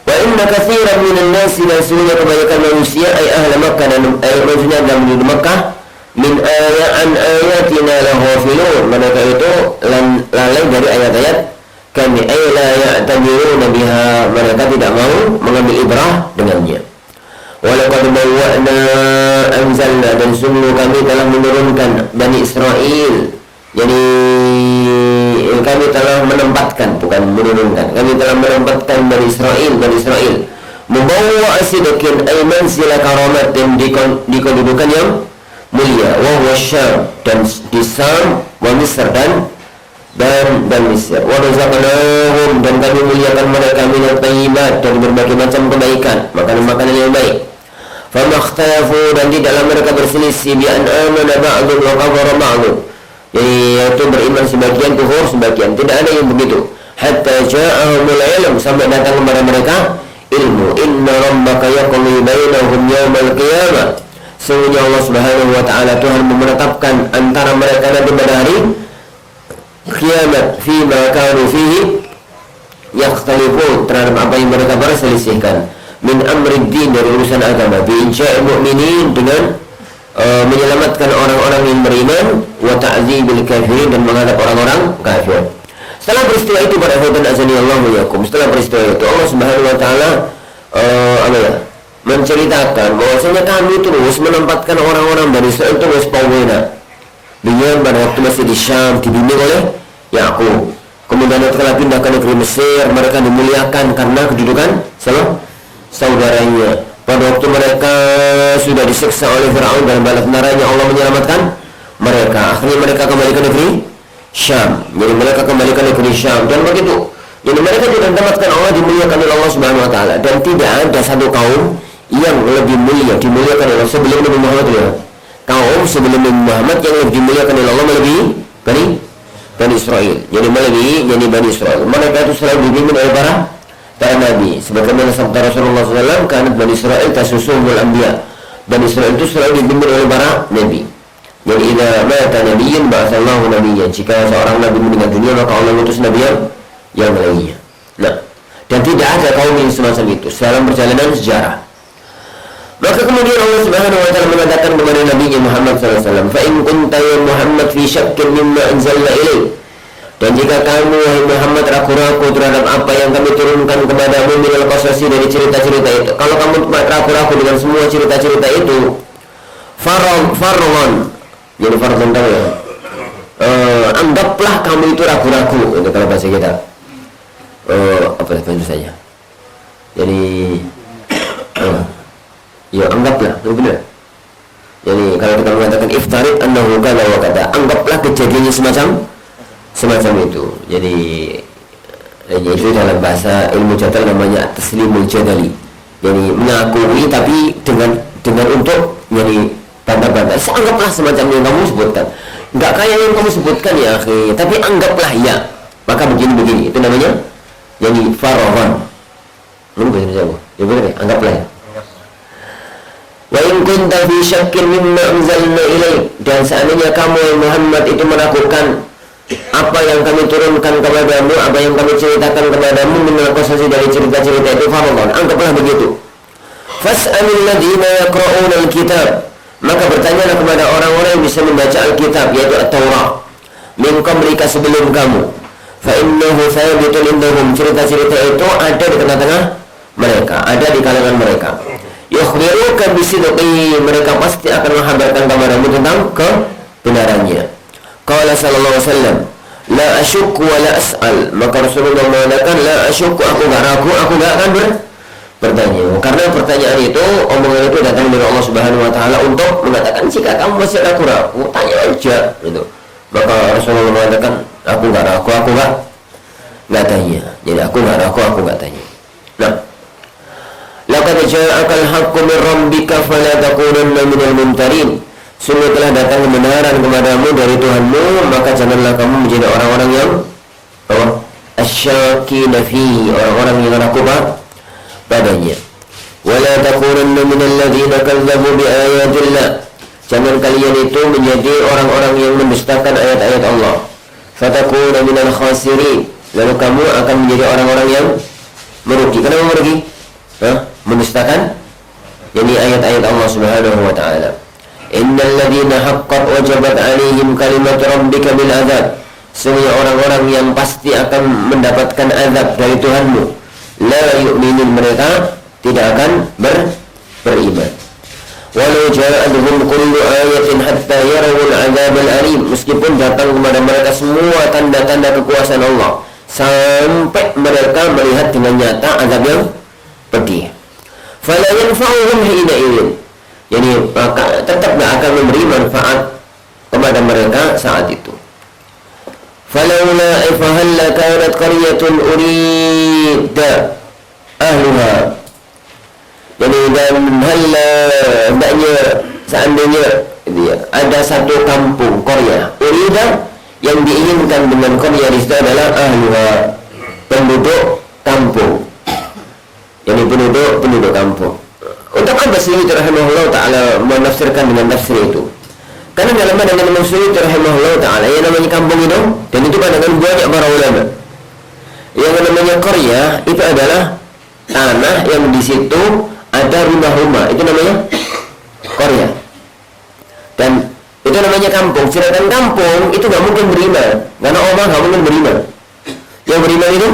Speaker 2: Wa inna katsiran minan nasi, dan sesungguhnya kebanyakan manusia ay ahli Makkah, dan maksudnya dalam penduduk Makkah, min ayatina laghafilun, mereka itu lalai dari ayat-ayat kami, ay la ya'tamiruna biha, mereka tidak mau mengambil ibrah dengannya. Walaqad bawwa'na anzalna, dan sungguh kami telah menurunkan Bani Israel, jadi kami telah menempatkan, bukan menurunkan, kami telah menempatkan Bani Israel mubawwa'a sidqin ay manzila karamatin, di kedudukan yang mulia, wa huwa Syam, dan di Syam, wa Misr dan Mesir, wa razaqnahum, dan kami muliakan mereka minat thayyibat, dari berbagai macam kebaikan, makanan-makanan yang baik. Famakhtalafu, dan tidaklah mereka berselisih, bi an amana ba'dun wa kafara ba'dun, yaitu beriman sebagian, kufur sebagian, tidak ada yang begitu. Hatta ja'ahumul ilm, sampai datang kepada mereka ilmu. Inna rabbaka yaqdi bainahum yawmal qiyamah, sesungguhnya Allah Subhanahu wa taala Tuhan menetapkan antara mereka nanti pada hari kiamat, fima kanu fihi yakhtalifun, terhadap apa yang mereka berselisihkan, min amrid din, dari urusan agama, bi insya'il mu'minin, dengan menyelamatkan orang-orang yang beriman, wa ta'dzibil kafirin, dan menghadap orang-orang kafir. Setelah peristiwa itu, para ikhwan azani Allah wa yakum, setelah peristiwa itu Allah Subhanahu wa taala menceritakan bahwasanya kami terus menempatkan orang-orang Bani Israil terus pawena. Beliau pada waktu masih di Syam dibimbing oleh Yakub. Kemudian setelah pindah ke negeri Mesir, mereka dimuliakan karena kedudukan saudaranya. Pada waktu mereka sudah disiksa oleh Fir'aun dan bala tentaranya, Allah menyelamatkan mereka. Akhirnya mereka kembali ke negeri Syam. Jadi mereka kembali ke negeri Syam, dan begitu. Jadi mereka tidak mendapatkan Allah, dimuliakan oleh Allah Subhanahu wa taala, dan tidak ada satu kaum yang lebih mulia dimuliakan oleh Allah sebelum Nabi Muhammad. Kaum sebelum Nabi Muhammad yang lebih dimuliakan oleh Allah melebihi Bani Israil. Jadi melebihi Bani Israil. Mereka itu selalu dibimbing oleh para nabi. Sebagaimana sabda Rasulullah SAW, karena Bani Israil tasusuhumul anbiya. Bani Israil itu selalu dibimbing oleh para nabi. Jadi idza mata nabiyyun ba'atsallahu nabiyyan, jika seorang nabi meninggal dunia maka Allah mengutus nabi yang lainnya. Nah, dan tidak ada kaum yang semacam itu dalam perjalanan sejarah. Maka kemudian Allah Subhanahu wa taala mengatakan kepada Nabi Muhammad SAW, "Fa in kunta ya Muhammad fi syakkin mimma anzalna ilaik." Dan jika kamu wahai Muhammad ragu-ragu terhadap apa yang kami turunkan kepadamu minal qasasi, dari cerita-cerita itu, kalau kamu ragu-ragu dengan semua cerita-cerita itu, farron, jadi farron tahu ya, anggaplah kamu itu ragu-ragu, itu kalau bahasa kita. Apa saja. Jadi ya anggaplah, itu benar. Jadi kalau kita mengatakan iftarid annahu kana wa kada, anggaplah kejadiannya semacam itu. Jadi itu dalam bahasa ilmu jadal namanya taslimul jadali. Jadi mengakui tapi dengan dengan untuk jadi bantah-bantah. Anggaplah semacam yang kamu sebutkan, nggak kayak yang kamu sebutkan ya akhi, tapi anggaplah ya, maka begini-begini, itu namanya jadi farohon. Ini bahasa Jawa ya, benar ya, anggaplah ya. Wa in kunta fi syakkin mimma anzalna ilaik, dan seandainya kamu Muhammad itu meragukan apa yang kami turunkan kepadamu, apa yang kami ceritakan kepadamu, minal qasasi dari cerita-cerita itu, farohon, anggaplah begitu. Fas'alil ladzina yaqra'una al-kitab, maka bertanyalah kepada orang-orang yang bisa membaca Alkitab, yaitu At-Taurat, min qablika, sebelum kamu. Fa innahu thabitun indahum, cerita-cerita itu ada di tengah-tengah mereka, ada di kalangan mereka. Yukhbiruka bisidqi, mereka pasti akan menghabarkan kepadamu tentang kebenarannya. Qala sallallahu alaihi wasallam, la asyukku wa la as'al, maka Rasulullah mengatakan, la asyukku, aku gak ragu, aku gak akan bertanya, karena pertanyaan itu, omongan itu datang dari Allah Subhanahu wa taala untuk mengatakan jika kamu masih ragu-ragu, tanya aja gitu. Maka Rasulullah mengatakan, aku enggak ragu, aku enggak tanya. Jadi aku enggak ragu, aku enggak tanya. Nah, laqad ja'akal haqqu min rabbika fala takunanna minal mumtarin. Sungguh telah datang kebenaran kepadamu dari Tuhanmu, maka janganlah kamu menjadi orang-orang yang asyakina fi, orang-orang yang ragu padanya. Wala takunanna minal ladzina kadzdzabu biayatillah, jangan kalian itu menjadi orang-orang yang mendustakan ayat-ayat Allah. Fatakuna minal khasirin, lalu kamu akan menjadi orang-orang yang merugi. Kenapa merugi? Mendustakan yakni ayat-ayat Allah Subhanahu wa taala. Innal ladzina haqqat wajabat 'alaihim kalimat rabbika bil adzab, sesungguhnya orang-orang yang pasti akan mendapatkan azab dari Tuhanmu, la yu'minun, mereka tidak akan beriman. Walau ja'atuhum kullu ayatin hatta yarawul adzabal alim, meskipun datang kepada mereka semua tanda-tanda kekuasaan Allah sampai mereka melihat dengan nyata azab yang pedih. Fala yanfa'uhum hina idzin, jadi maka tetap tidak akan memberi manfaat kepada mereka saat itu. Falaula ifahalla kanat qaryatun urida ahluha, jadi dan halla, hendaknya seandainya ada satu kampung Korea urida, yang diinginkan dengan Korea di situ adalah ahluha, penduduk kampung, jadi penduduk kampung. Untuk apa Suyuti rahimahullah ta'ala menafsirkan dengan tafsir itu? Karena dalam pandangan Imam Suyuti rahimahullah ta'ala, yang namanya kampung itu, dan itu pandangan banyak para ulama, yang namanya Korea itu adalah tanah yang di situ ada rumah-rumah, itu namanya Korea, dan itu namanya kampung. Sedangkan kampung itu gak mungkin beriman, karena orang gak mungkin beriman. Yang beriman itu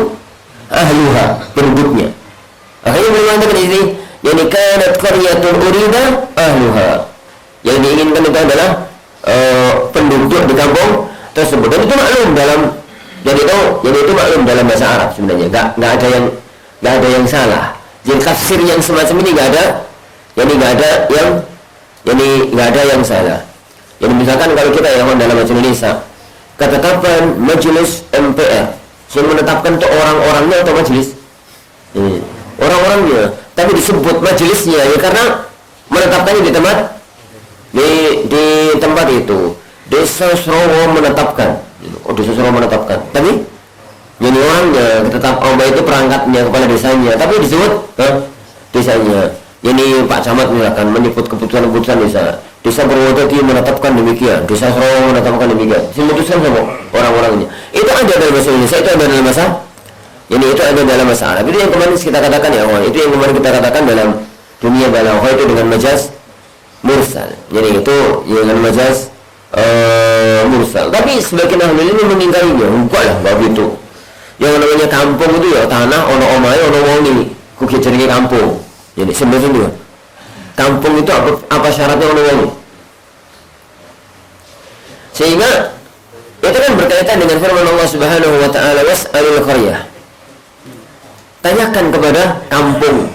Speaker 2: ahluha, penduduknya. Akhirnya beriman itu di sini, yani kanat qaryatun urida ahluha, yang diinginkan itu adalah penduduk di kampung tersebut. Dan itu maklum dalam, jadi itu maklum dalam bahasa Arab sebenarnya, nggak ada yang salah. Jadi tafsir yang semacam ini nggak ada yang salah. Jadi misalkan kalau kita yang dalam bahasa Indonesia, ketetapan majelis MPR yang menetapkan itu orang-orangnya atau majelis, orang-orangnya, tapi disebut majelisnya ya karena menetapkannya di tempat itu. Desa Surawa menetapkan, desa Surawa menetapkan, tapi jadi orangnya tetap Allah itu perangkatnya kepala desanya, tapi disebut desanya. Jadi Pak Camat misalkan menyebut keputusan-keputusan desa Purwodadi menetapkan demikian, desa Surawa menetapkan demikian, memutuskan sama orang-orangnya. Itu ada dalam bahasa Indonesia, itu ada dalam bahasa, ini itu ada dalam bahasa Arab. Itu yang kemarin kita katakan ya, itu yang kemarin kita katakan dalam dunia balaghah itu dengan majaz mursal. Jadi itu dengan majaz mursal. Tapi sebagian ahli ini mengingkarinya, enggak lah, enggak begitu. Yang namanya kampung itu ya tanah ono omahe ono wonge, kuwi jenenge kampung. Jadi sebenarnya kampung itu apa syaratnya ono wonge? Sehingga itu kan berkaitan dengan firman Allah Subhanahu wa taala, was'alil qaryah. Tanyakan kepada kampung.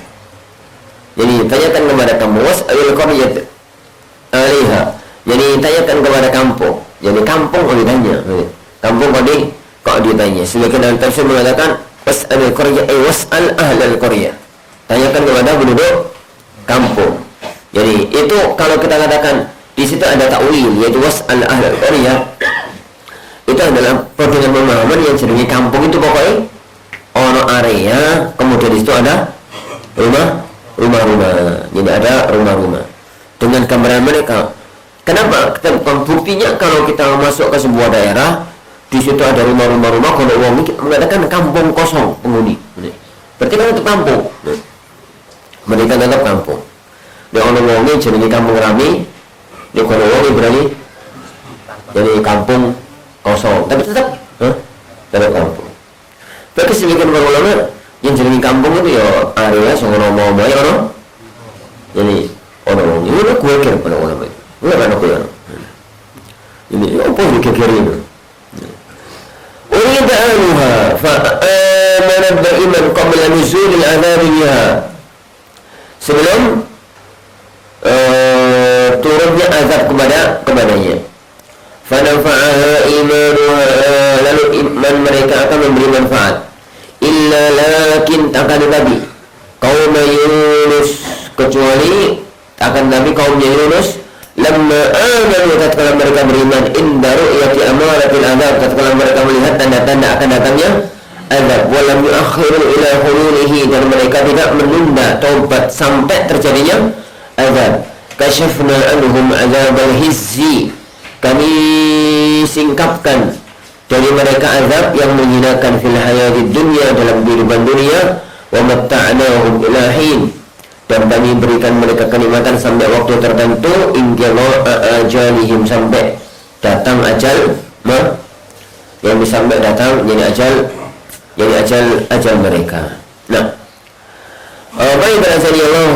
Speaker 2: Jadi tanyakan kepada kampung, was'alil qaryah alaiha. Jadi tanyakan kepada kampung. Jadi kampung kok ditanya. Kampung kok ditanya. Sebagian dalam tafsir mengatakan was'alil qaryah, was'al ahlal qaryah. Tanyakan kepada penduduk kampung. Jadi itu kalau kita katakan di situ ada ta'wil, yaitu was'al ahlul qaryah, itu adalah dengan pemahaman yang jenenge kampung itu pokoknya ono area, kemudian di situ ada rumah-rumah. Jadi ada rumah-rumah dengan gambaran mereka. Kenapa? Buktinya kalau kita masuk ke sebuah daerah, di situ ada rumah-rumah, kalau orang ini mengatakan kampung kosong penghuni. Berarti kan itu kampung. Mereka tetap kampung. Di orang ini jadi kampung rame, di kalau orang berani jadi kampung kosong. Tapi tetap kampung. Tapi sebagian para ulama yang jadi kampung itu ya area yang ngomong ya orang. Jadi orang ini udah gue kira para ulama itu. Enggak kan aku ya. Ini apa yang kira ini? Urid aluha fa'amana beriman qabla nuzulil adzabiha. Sebelum turunnya azab kepadanya. Fanafa'aha imanuha, lalu iman mereka akan memberi manfaat. Illa lakin akan tetapi kaum Yunus, kecuali akan tetapi kaumnya Yunus lamma amanu, tatkala mereka beriman, inda ru'yati amaratil azab, tatkala mereka melihat tanda-tanda akan datangnya azab, walam yuakhiru ila hululihi, dan mereka tidak menunda taubat sampai terjadinya azab. Kasyafna anhum azabal hizzi, kami singkapkan dari mereka azab yang menghinakan fil hayatid dunya, dalam kehidupan dunia, wa matta'nahum ila hin, dan kami berikan mereka kenikmatan sampai waktu tertentu, inqidha ajalihim, sampai datang ajal yang sampai datang jadi ajal mereka. Nah, baik berasal Allah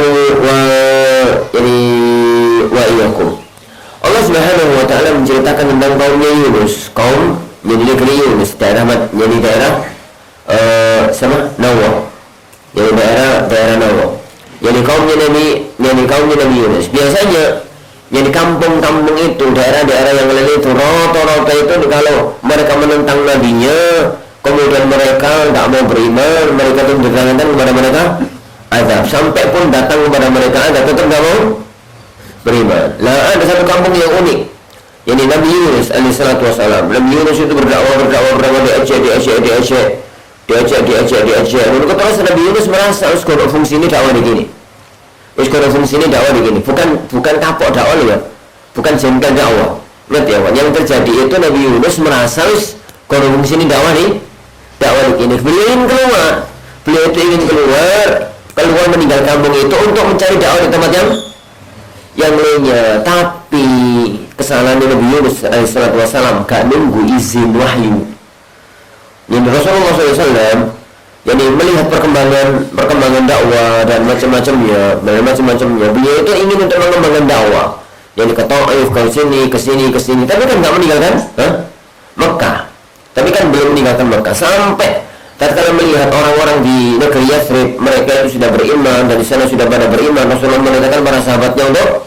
Speaker 2: wa iyyakum. Allah Subhanahu wa taala menceritakan tentang kaumnya Yunus, kaum jadi negeri Yunus, daerah Nawa. Jadi daerah Nawa. Jadi kaumnya Nabi Yunus. Biasanya jadi kampung-kampung itu, daerah-daerah yang lain itu rata-rata itu kalau mereka menentang nabinya, kemudian mereka tidak mau beriman, mereka itu datang kepada mereka azab. Sampai pun datang kepada mereka azab, tetap tidak mau beriman. Lah ada satu kampung yang unik. Jadi Nabi Yunus alaihissalatu wassalam. Nabi Yunus itu berdakwah diajak. Lalu keterus Nabi Yunus merasa harus kalau fungsi ini dakwah begini. Bukan kapok dakwah ya. Bukan jengkel dakwah. Ngerti ya, yang terjadi itu Nabi Yunus merasa harus kalau fungsi ini dakwah begini. Beliau itu ingin keluar meninggal kampung itu untuk mencari dakwah di tempat yang lainnya. Tapi kesalahan Nabi Yunus alaihissalatu wassalam gak nunggu izin wahyu. Yang Rasulullah SAW jadi melihat perkembangan dakwah dan macam-macamnya. Beliau itu ingin untuk mengembangkan dakwah. Jadi ke Taif, ke sini. Tapi kan nggak meninggalkan Mekah. Tapi kan belum meninggalkan Mekah sampai tatkala melihat orang-orang di negeri Yathrib, mereka itu sudah beriman dan di sana sudah pada beriman. Rasulullah memerintahkan para sahabatnya untuk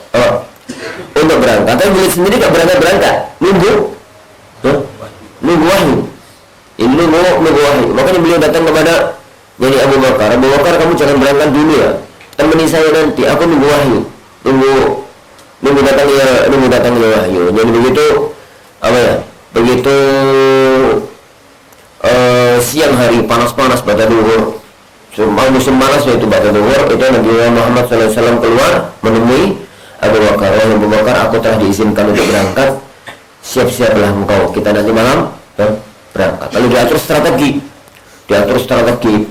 Speaker 2: berangkat. Tapi beliau sendiri nggak berangkat, nunggu wahyu. Ini nunggu wahyu. Makanya beliau datang kepada jadi Abu Bakar, kamu jangan berangkat dulu ya, temani saya nanti, aku nunggu wahyu, nunggu datangnya wahyu. Jadi begitu siang hari panas pada duhur, musim panas yaitu pada duhur, itu Nabi Muhammad SAW keluar menemui Abu Bakar. Abu Bakar, aku telah diizinkan untuk berangkat, siap-siaplah engkau, kita nanti malam berangkat. Lalu diatur strategi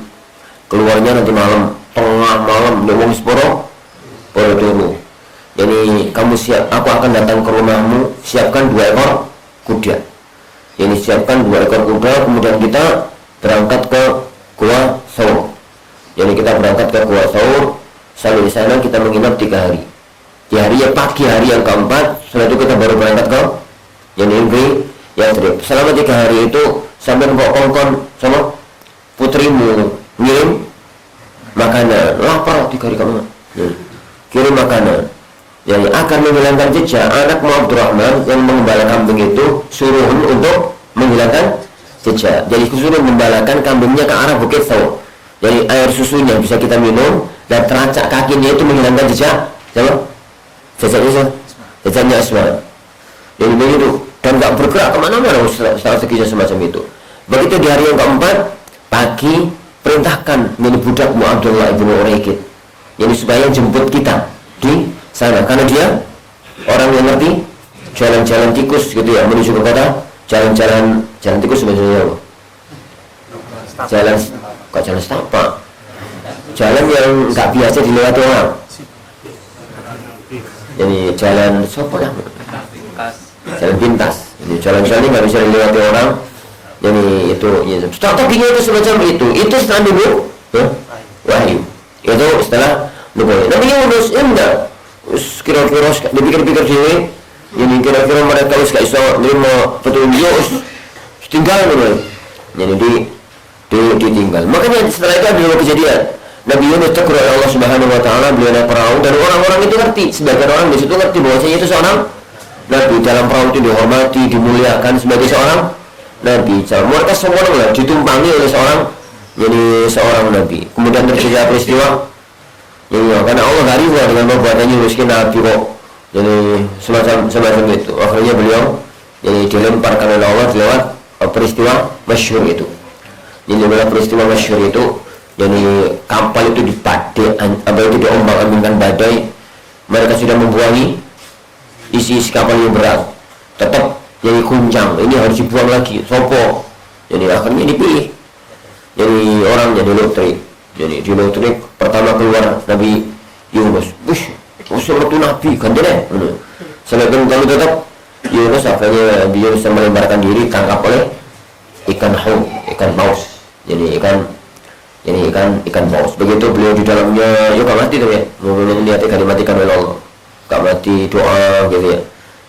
Speaker 2: keluarnya nanti malam, tengah malam, ngomong seporo dulu. Jadi kamu siap, aku akan datang ke rumahmu, siapkan 2 ekor kuda. Jadi siapkan 2 ekor kuda, kemudian kita berangkat ke Gua Thawr. Jadi kita berangkat ke Gua Thawr, sampai di sana kita menginap 3 hari. Di pagi hari yang keempat, setelah itu kita baru berangkat ke negeri Yathrib. Selama 3 hari itu sampai kongkon sama putrimu ngirim makanan, lapar 3 hari kamu kirim makanan. Jadi akan menghilangkan jejak. Anakmu Abdurrahman yang mengembala kambing itu suruh untuk menghilangkan jejak. Jadi suruh membalakan kambingnya ke arah Bukit Thawr. Jadi air susunya bisa kita minum dan teracak kakinya itu menghilangkan jejak jasadnya Asma. Jadi begitu, dan nggak bergerak kemana-mana strateginya semacam itu. Begitu di hari yang keempat pagi, perintahkan budakmu Abdullah ibnu Uraikid, jadi supaya jemput kita di sana, karena dia orang yang ngerti jalan-jalan tikus gitu ya, menuju ke kota. Jalan tikus sebenarnya apa? Jalan setapak, jalan yang nggak biasa dilewati orang. Jadi jalan sopo lah, jalan pintas. Jadi jalan-jalan nggak bisa dilewati orang. Jadi itu, strateginya itu semacam itu. Itu setelah dulu, ya, wahyu. Itu setelah nubuat. Nabi Yunus enggak. Kira-kira dipikir-pikir sini. Jadi kira-kira mereka gak bisa menerima petunjuk, tinggal dulu. Jadi ditinggal. Makanya setelah itu ada dua kejadian. Nabi Yunus tegur oleh Allah Subhanahu Wa Taala, beliau naik perahu dan orang-orang itu ngerti. Sebagian orang di situ ngerti bahwasanya itu seorang Nabi. Dalam perahu itu dihormati, dimuliakan sebagai seorang Nabi. Mereka semua ditumpangi oleh seorang Nabi. Kemudian terjadi peristiwa. Karena Allah gak ridha dengan perbuatan Yunus, Nabi kok. Jadi semacam itu. Akhirnya beliau jadi dilemparkan oleh Allah lewat peristiwa masyhur itu. Jadi lewat peristiwa masyhur itu, jadi kapal itu diombang-ambingkan badai. Mereka sudah membuangi isi kapal yang berat, tetap jadi kuncang. Ini harus dibuang lagi. Sopo. Jadi akhirnya dipilih. Jadi orang jadi lotri. Jadi di lotri pertama keluar Nabi Yunus. Itu Nabi kan deh. Selain kalau tetap Yunus, akhirnya Yunus melemparkan diri, tangkap oleh ikan paus. Jadi ikan paus. Begitu beliau di dalamnya, gak mati tuh ya. Belum lihat ikan dimatikan oleh Allah. Gak mati, doa gitu ya.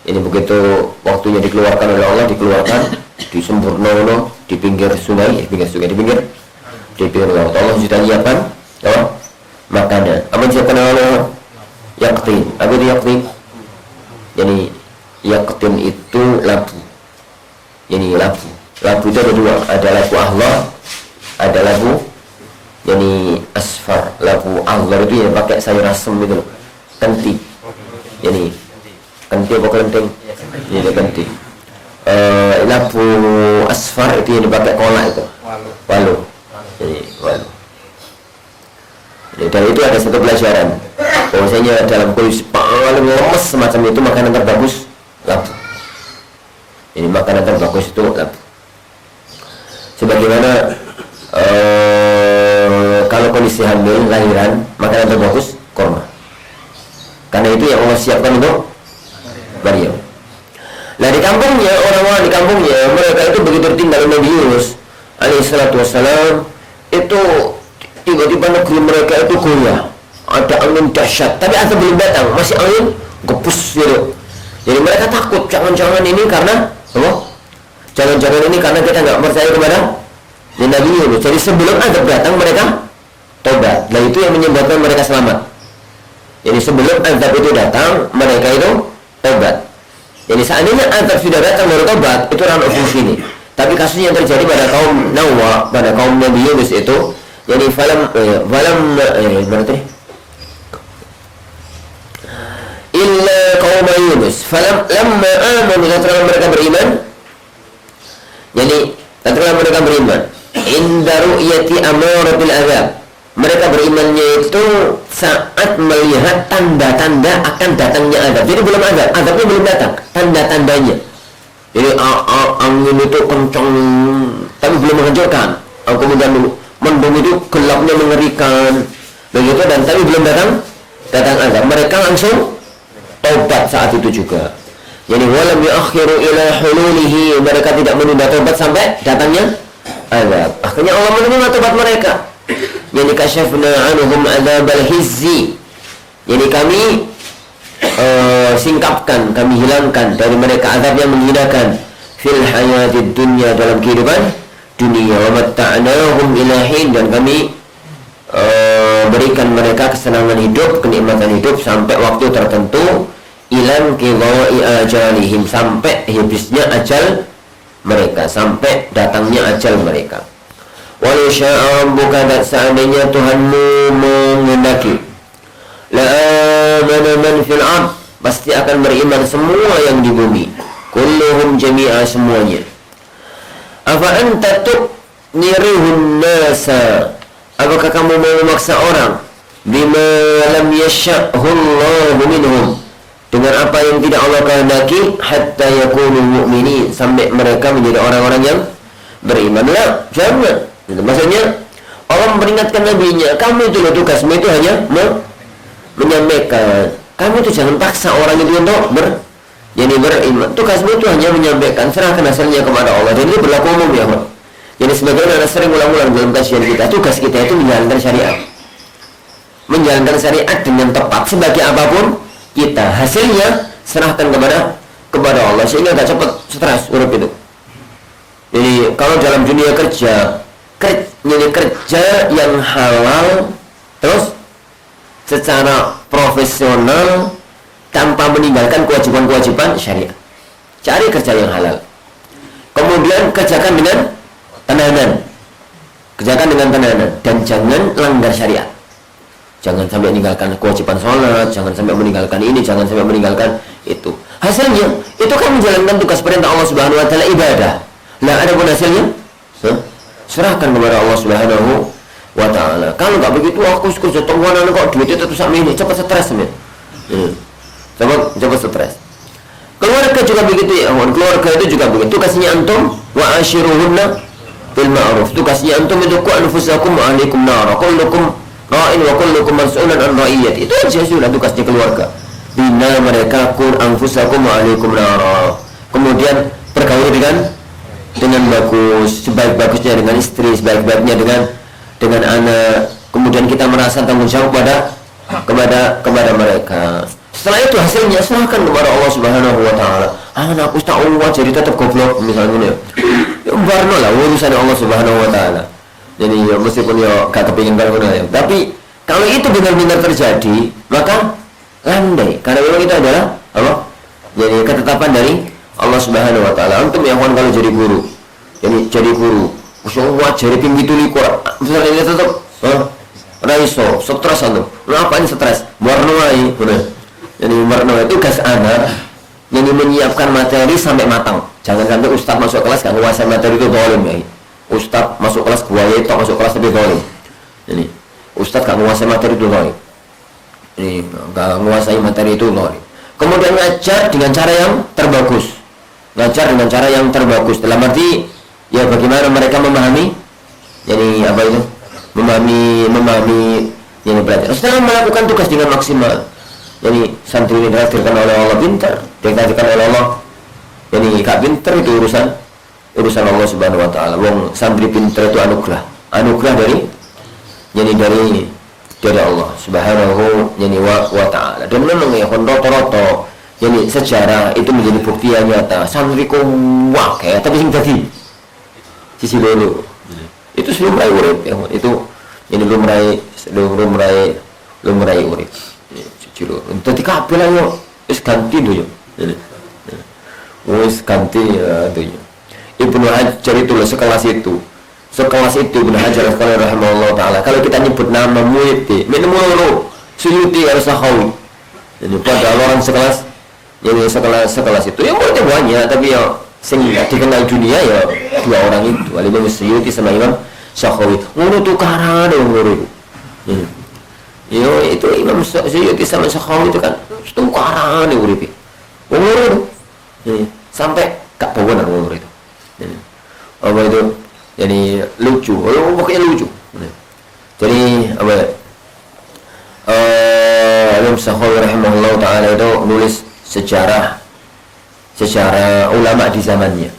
Speaker 2: Ini begitu waktunya dikeluarkan oleh Allah, dikeluarkan di Sempurna di pinggir sungai, di pinggir laut. Allah sudah nyiapkan makanan. Apa disiapkan oleh Allah? Yaqtin. Apa itu yaqtin? Jadi yaqtin itu labu. Jadi labu itu ada dua, ada labu ahlar, ada labu jadi asfar. Labu ahlar itu yang pakai sayur asem itu loh, kenti. Jadi kenti apa kelenteng? Jadi kenti. Labu asfar itu yang dipakai kolak itu, walu. Jadi walu. Dan itu ada satu pelajaran, bahwasanya dalam kondisi paling lemes semacam itu, makanan terbagus labu. Ini makanan terbagus itu labu. Sebagaimana kalau kondisi hamil lahiran, makanan terbagus korma. Karena itu yang Allah siapkan untuk Maryam. Nah di kampungnya, orang-orang di kampungnya, mereka itu begitu tinggal Nabi Yunus alaihissalatu wassalam, itu tiba-tiba negeri mereka itu goyah, ada angin dahsyat, tapi azab belum datang, masih angin gepus gitu. Jadi mereka takut, jangan-jangan ini karena apa? Jangan-jangan ini karena kita nggak percaya kepada Nabi Yunus. Jadi sebelum azab datang mereka tobat. Nah itu yang menyebabkan mereka selamat. Jadi sebelum azab itu datang mereka itu tobat. Jadi seandainya azab sudah datang baru tobat, itu run of ini. Tapi kasusnya yang terjadi pada kaum Nawa, pada kaum Nabi Yunus itu, jadi illa kaum Yunus lamma amanu, setelah mereka beriman. Jadi setelah mereka beriman, inda ru'yati amaratil azab, mereka berimannya itu saat melihat tanda-tanda akan datangnya azab. Jadi belum azab, azabnya belum datang, tanda-tandanya. Jadi angin itu kencang tapi belum menghancurkan. Kemudian mendung itu gelapnya mengerikan, begitu, dan tapi belum datang azab. Mereka langsung taubat saat itu juga. Jadi walam yuakhiru ila hululihi, mereka tidak menunda taubat sampai datangnya azab. Akhirnya Allah menerima taubat mereka. Jadi kasyafna anhum adzabal hizzi, jadi kami singkapkan, kami hilangkan dari mereka azab yang menghinakan fil hayatid dunya, dalam kehidupan dunia, wa matta'nahum ila hin, dan kami berikan mereka kesenangan hidup, kenikmatan hidup sampai waktu tertentu, ilan qidha'i ajalihim, sampai habisnya ajal mereka, sampai datangnya ajal mereka. Walau sya'a rabbuka, dan seandainya Tuhanmu menghendaki, la amana man fil ard, pasti akan beriman semua yang di bumi, kulluhum jami'a, semuanya. Afa anta tu'nirihun nasa, apakah kamu mau memaksa orang bima lam yasha'hullahu minhum, dengan apa yang tidak Allah kehendaki, hatta yakunu mu'minin, sampai mereka menjadi orang-orang yang beriman? Lah, jangan. Maksudnya Allah memperingatkan nabinya, kamu itu loh tugasmu itu hanya menyampaikan. Kamu itu jangan paksa orang itu untuk beriman. Tugasmu itu hanya menyampaikan, serahkan hasilnya kepada Allah. Jadi ini berlaku umum ya, Bro. Jadi sebagaimana sering ulang-ulang dalam kajian kita, tugas kita itu menjalankan syariat. Menjalankan syariat dengan tepat sebagai apapun kita, hasilnya serahkan kepada Allah, sehingga gak cepat stres urip itu. Jadi kalau dalam dunia kerja yang halal, terus secara profesional tanpa meninggalkan kewajiban-kewajiban syariat. Cari kerja yang halal. Kemudian kerjakan dengan tenanan. Dan jangan langgar syariat. Jangan sampai meninggalkan kewajiban sholat, jangan sampai meninggalkan ini, jangan sampai meninggalkan itu. Hasilnya itu kan menjalankan tugas perintah Allah Subhanahu wa taala, ibadah. Lah ada pun hasilnya, serahkan kepada Allah Subhanahu wa taala. Kalau enggak begitu, aku kerja tonggonan kok duitnya itu sama ini, cepat stres men. Cepat stres. Keluarga juga begitu ya, keluarga itu juga begitu. Tugasnya antum wa ashiruhunna bil ma'ruf. Tugasnya antum itu ku anfusakum wa ahlikum nar. Kullukum ra'in wa kullukum mas'ulun an ra'iyati. Itu aja sudah tugasnya keluarga. Bina mereka kun anfusakum wa ahlikum nar. Kemudian bergaul dengan bagus, sebaik-bagusnya dengan istri, sebaik-baiknya dengan anak. Kemudian kita merasa tanggung jawab kepada mereka. Setelah itu hasilnya serahkan kepada Allah Subhanahu wa taala. Aku tak Allah jadi tetap goblok misalnya. Ya barno lah urusan Allah Subhanahu wa taala. Jadi ya meskipun ya gak kepingin kalau ya. Tapi kalau itu benar-benar terjadi, maka landai. Karena memang itu adalah apa? Jadi ketetapan dari Allah Subhanahu wa taala. Antum ya kalau jadi guru. Jadi guru. Semua jadi pintu likur. Misalnya ini tetap raiso, stres antum. Ngapain stres? Warna ai, benar. Jadi warna itu tugas anak yang menyiapkan materi sampai matang. Jangan sampai ustaz masuk kelas gak nguasai materi itu zalim ya. Ustaz masuk kelas buaya itu masuk kelas tapi zalim. Jadi ustaz gak nguasai materi itu zalim. Ini gak nguasai materi itu zalim. Kemudian ngajar dengan cara yang terbagus. Dalam arti ya bagaimana mereka memahami, jadi apa itu? Memahami yang belajar. Setelah melakukan tugas dengan maksimal. Jadi santri ini ditakdirkan oleh Allah pintar, ditakdirkan oleh Allah. Jadi gak pintar itu urusan Allah Subhanahu wa taala. Wong santri pintar itu anugerah dari Allah Subhanahu wa taala. Dan memang ya rata-rata jadi sejarah itu menjadi bukti yang nyata. Santri kuwak ya, tapi sing dadi sisi loro. Itu lumrah urip ya. Itu ini lumrah urip. Ciro. Dadi kabeh lah yo wis ganti lho yo. Wis ganti ya itu. Ibnu Hajar itu loh sekelas itu Ibnu Hajar rahimahullah taala. Kalau kita nyebut nama murid minimal Suyuti Ar-Sakhawi. Jadi pada orang sekelas itu ya muridnya banyak, tapi ya sing dikenal dunia ya dua orang itu, Imam Suyuti sama Imam Sakhawi. Ngono tukaran murid. Yo itu Imam Suyuti sama Sakhawi itu kan tukaran uripe. Umur sampai gak bawa nang umur itu. Apa itu? Jadi lucu. Pokoknya lucu. Jadi apa ya? Imam Sakhawi rahimahullah taala itu nulis sejarah ulama di zamannya.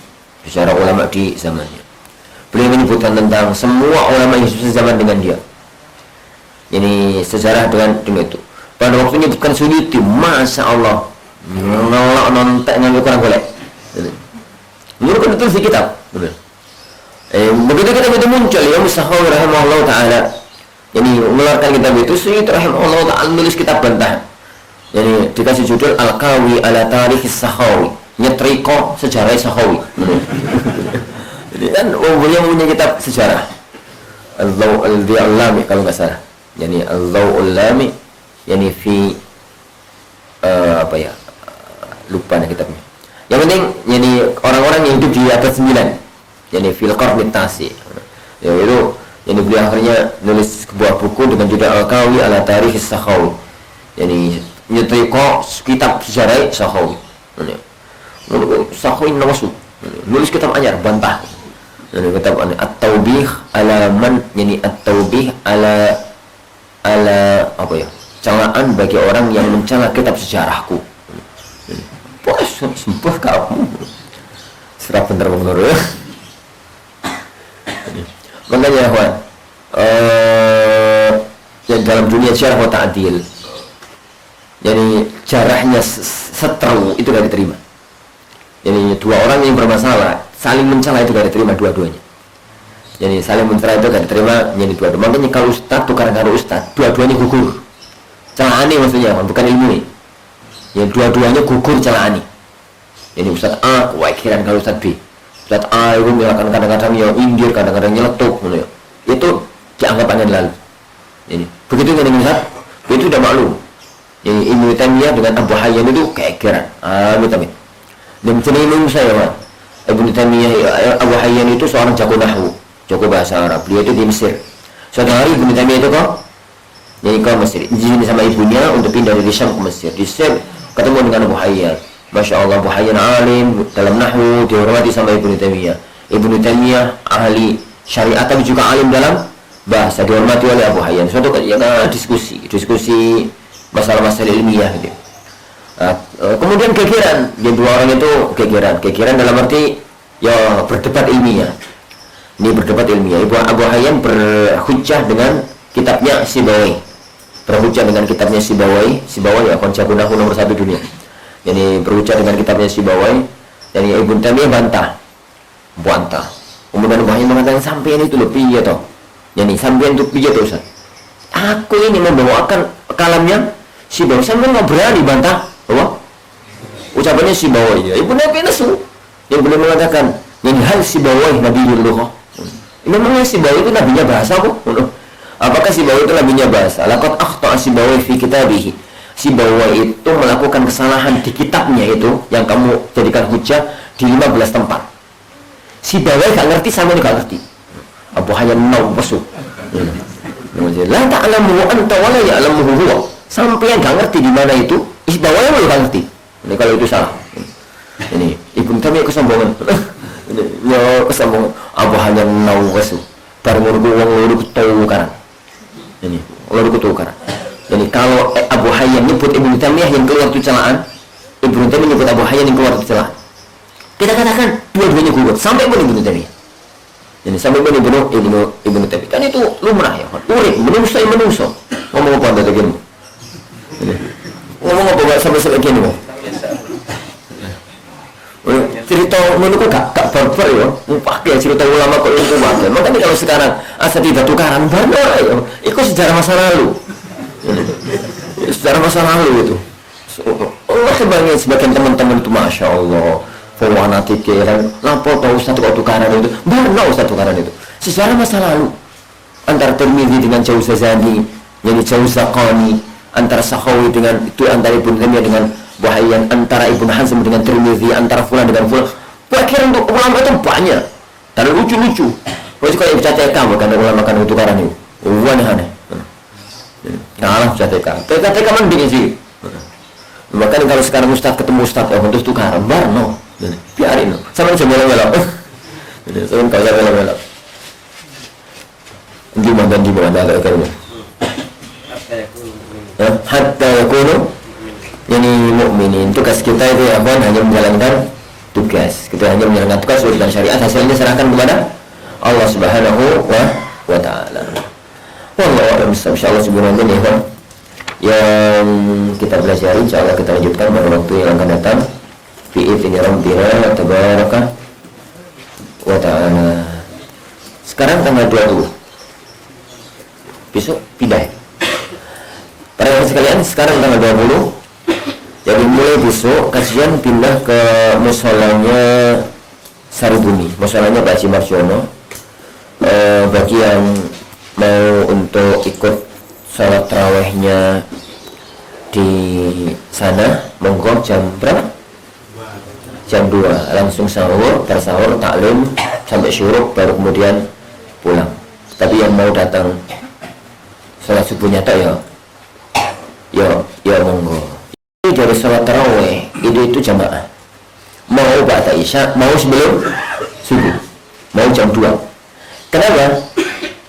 Speaker 2: Beliau menyebutkan tentang semua ulama yang sezaman dengan dia. Ini sejarah dengan itu. Pada waktu menyebutkan Suyuti, masya Allah, nolak nontek ngambil kurang boleh. Menurut itu di kitab. Begitu kitab itu muncul, ya Sakhawi rahimahullah taala. Ini mengeluarkan kitab itu, Suyuti rahimahullah taala menulis kitab bantah. Jadi dikasih judul Al-Qawi ala Tarikh Sakhawi, nyetriko sejarah Sakhawi. Jadi kan beliau punya kitab sejarah Al-Lami kalau nggak salah. Yani Al-Lami, yani fi apa ya? abad 9, yani fil qarni tasi. Ya itu yang beliau akhirnya nulis sebuah buku dengan judul Al-Qawi ala Tarikh Sakhawi, yani nyetrika kitab sejarah Sakhawi. Sakhawi nawasu nulis kitab anyar bantah. Yani kitab At-Taubih ala man, yani At-Taubih ala apa ya? Celaan bagi orang yang mencela kitab sejarahku. Bos, sumpah kamu. Serap bener-bener ya. Makanya kawan, yang dalam dunia jarh wa ta'dil, jadi jarahnya seteru itu gak diterima. Jadi dua orang yang bermasalah saling mencela itu gak diterima dua-duanya. Jadi saling mencela itu gak diterima, jadi dua-duanya. Makanya kalau ustaz tukar karo ustaz, dua-duanya gugur. Celaani maksudnya, bukan ilmu nih. Ya dua-duanya gugur celaani. Jadi ustaz A kewakilan kalau ustaz B. Ustaz A itu melakukan kadang-kadang yang indir, kadang-kadang nyeletuk, ya. Itu dianggap aneh lalu. Ini begitu dengan Ustaz, itu sudah maklum. Ini Ibnu Taimiyah dengan Abu Hayyan itu keekeran. Amin. Dan cenderung saya, Pak. Ibnu Taimiyah, Abu Hayyan itu seorang jago nahwu, jago bahasa Arab. Dia itu di Mesir. Suatu hari Ibnu Taimiyah itu jadi ke Mesir. Izin sama ibunya untuk pindah dari Syam ke Mesir. Di Mesir ketemu dengan Abu Hayyan. Masya Allah, Abu Hayyan alim dalam nahwu, dihormati sama Ibnu Taimiyah. Ibnu Taimiyah ahli syariat tapi juga alim dalam bahasa, dihormati oleh Abu Hayyan. Suatu ketika diskusi masalah-masalah ilmiah gitu. Kemudian kekiran, dia dua orang itu kekiran dalam arti ya berdebat ilmiah. Ini berdebat ilmiah. Abu Hayyan berhujjah dengan kitabnya Sibawai. Sibawai ya jago nahwu nomor 1 dunia. Jadi berhujjah dengan kitabnya Sibawai. Dan Ibnu Taimiyah bantah. Kemudian Abu Hayyan mengatakan, sampean itu loh piye toh? Yani sampean itu piye toh Ustaz? Aku ini membawakan kalamnya Sibawai, sampean nggak berani bantah apa? Ucapannya Sibawai. Ya, Ibnu Taimiyah nesu. Yang beliau mengatakan, yani hal Sibawai nabiyul lughah. Memangnya Sibawai itu nabinya bahasa kok? Apakah Sibawai itu nabinya bahasa? Laqad akhta'a Sibawai fi kitabihi. Sibawai itu melakukan kesalahan di kitabnya itu yang kamu jadikan hujah di 15 tempat. Sibawai gak ngerti, sama ini gak ngerti. Abu Hayyan masuk. La ta'lamu anta wa la ya'lamu huwa. Sampai yang gak ngerti di mana itu, Sibawai lu gak ngerti. Ini kalau itu salah. Ini Ibnu Taimiyah kesombongan. Ya kesombongan. Abu Hayyan masuk. Baru ngurung wong loro ketemu karang. Ini loro ketemu karang. Jadi kalau Abu Hayyan nyebut Ibnu Taimiyah yang keluar itu celaan, Ibnu Taimiyah nyebut Abu Hayyan yang keluar itu celaan. Kita katakan dua-duanya gugur sampai pun Ibnu Taimiyah. Jadi sampai pun Ibnu Taimiyah. Kan itu lumrah ya, urip menungso. Ngomong apa anda lagi? Ngomong apa enggak sampai selagi ini? Cerita menurutku gak barbar ya. Pakai cerita ulama kok itu wajar. Makanya kalau sekarang asal tidak tukaran benar ya. Itu sejarah masa lalu. Sejarah masa lalu itu. Allah sebagai sebagian teman-teman itu masya Allah. Fawanatik kan. Lapor tahu Ustaz kok tukaran itu. Benar Ustaz tukaran itu. Sejarah masa lalu. Antara Tirmidzi dengan Jauzani, jadi Jauzaqani, antara Sakhawi dengan itu, antara Ibnu Taimiyah dengan Abu Hayyan, antara Ibnu Hazm dengan Tirmidzi, antara fulan dengan fulan. Kira untuk ulama itu banyak dan lucu-lucu. Kalau yang baca TK bukan ulama kan tukaran itu. Aneh-aneh. Kalah baca TK. TK mending sih. Bahkan kalau sekarang Ustaz ketemu Ustaz untuk tukaran, barno. Biarin. Sama aja belok-belok. Sama kalau belok-belok. Gimana ada kerja? Hatta yakunu yani mukminin. Tugas kita itu ya kan hanya menjalankan tugas. Kita hanya menjalankan tugas urusan syariat, hasilnya serahkan kepada Allah Subhanahu wa taala. Wallahu a'lam bishawab. Insyaallah sebenarnya nih kan yang kita pelajari, insyaallah kita lanjutkan pada waktu yang akan datang. Fi idzni rabbina tabaraka wa ta'ala. Sekarang tanggal 20. Besok pindah. Para yang sekalian, sekarang tanggal 20. Jadi mulai besok kajian pindah ke musolanya Saribumi, musolanya Pak Haji Marjono. Bagi yang mau untuk ikut sholat tarawihnya di sana, monggo jam berapa? jam 2 langsung sahur, bersahur, taklim sampai syuruk, baru kemudian pulang. Tapi yang mau datang sholat subuhnya tak ya monggo. Ini dari sholat tarawih itu jamaah. Mau ba'da isya, mau sebelum subuh, mau jam 2. Kenapa?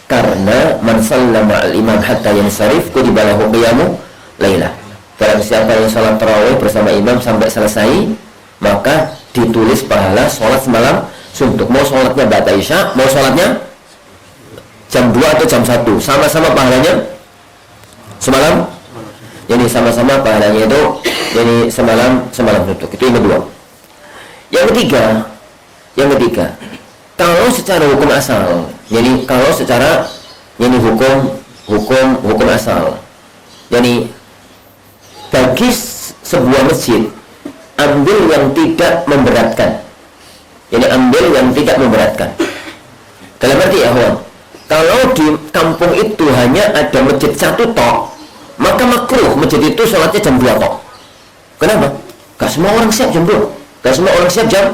Speaker 2: Karena man sallama al-imam hatta yansarif kutiba lahu qiyamu lailah. Barang siapa yang sholat tarawih bersama imam sampai selesai, maka ditulis pahala sholat semalam suntuk. Mau sholatnya ba'da isya, mau sholatnya jam 2 atau jam 1, sama-sama pahalanya semalam. Jadi sama-sama pahalanya itu jadi semalam suntuk. Itu yang kedua. Yang ketiga, kalau secara hukum asal, jadi kalau secara ini hukum asal, jadi bagi sebuah masjid ambil yang tidak memberatkan. Jadi ambil yang tidak memberatkan. Dalam arti kalau di kampung itu hanya ada masjid satu tok, maka makruh masjid itu sholatnya jam 2 tok. Kenapa? Gak semua orang siap jam 2. Gak semua orang siap jam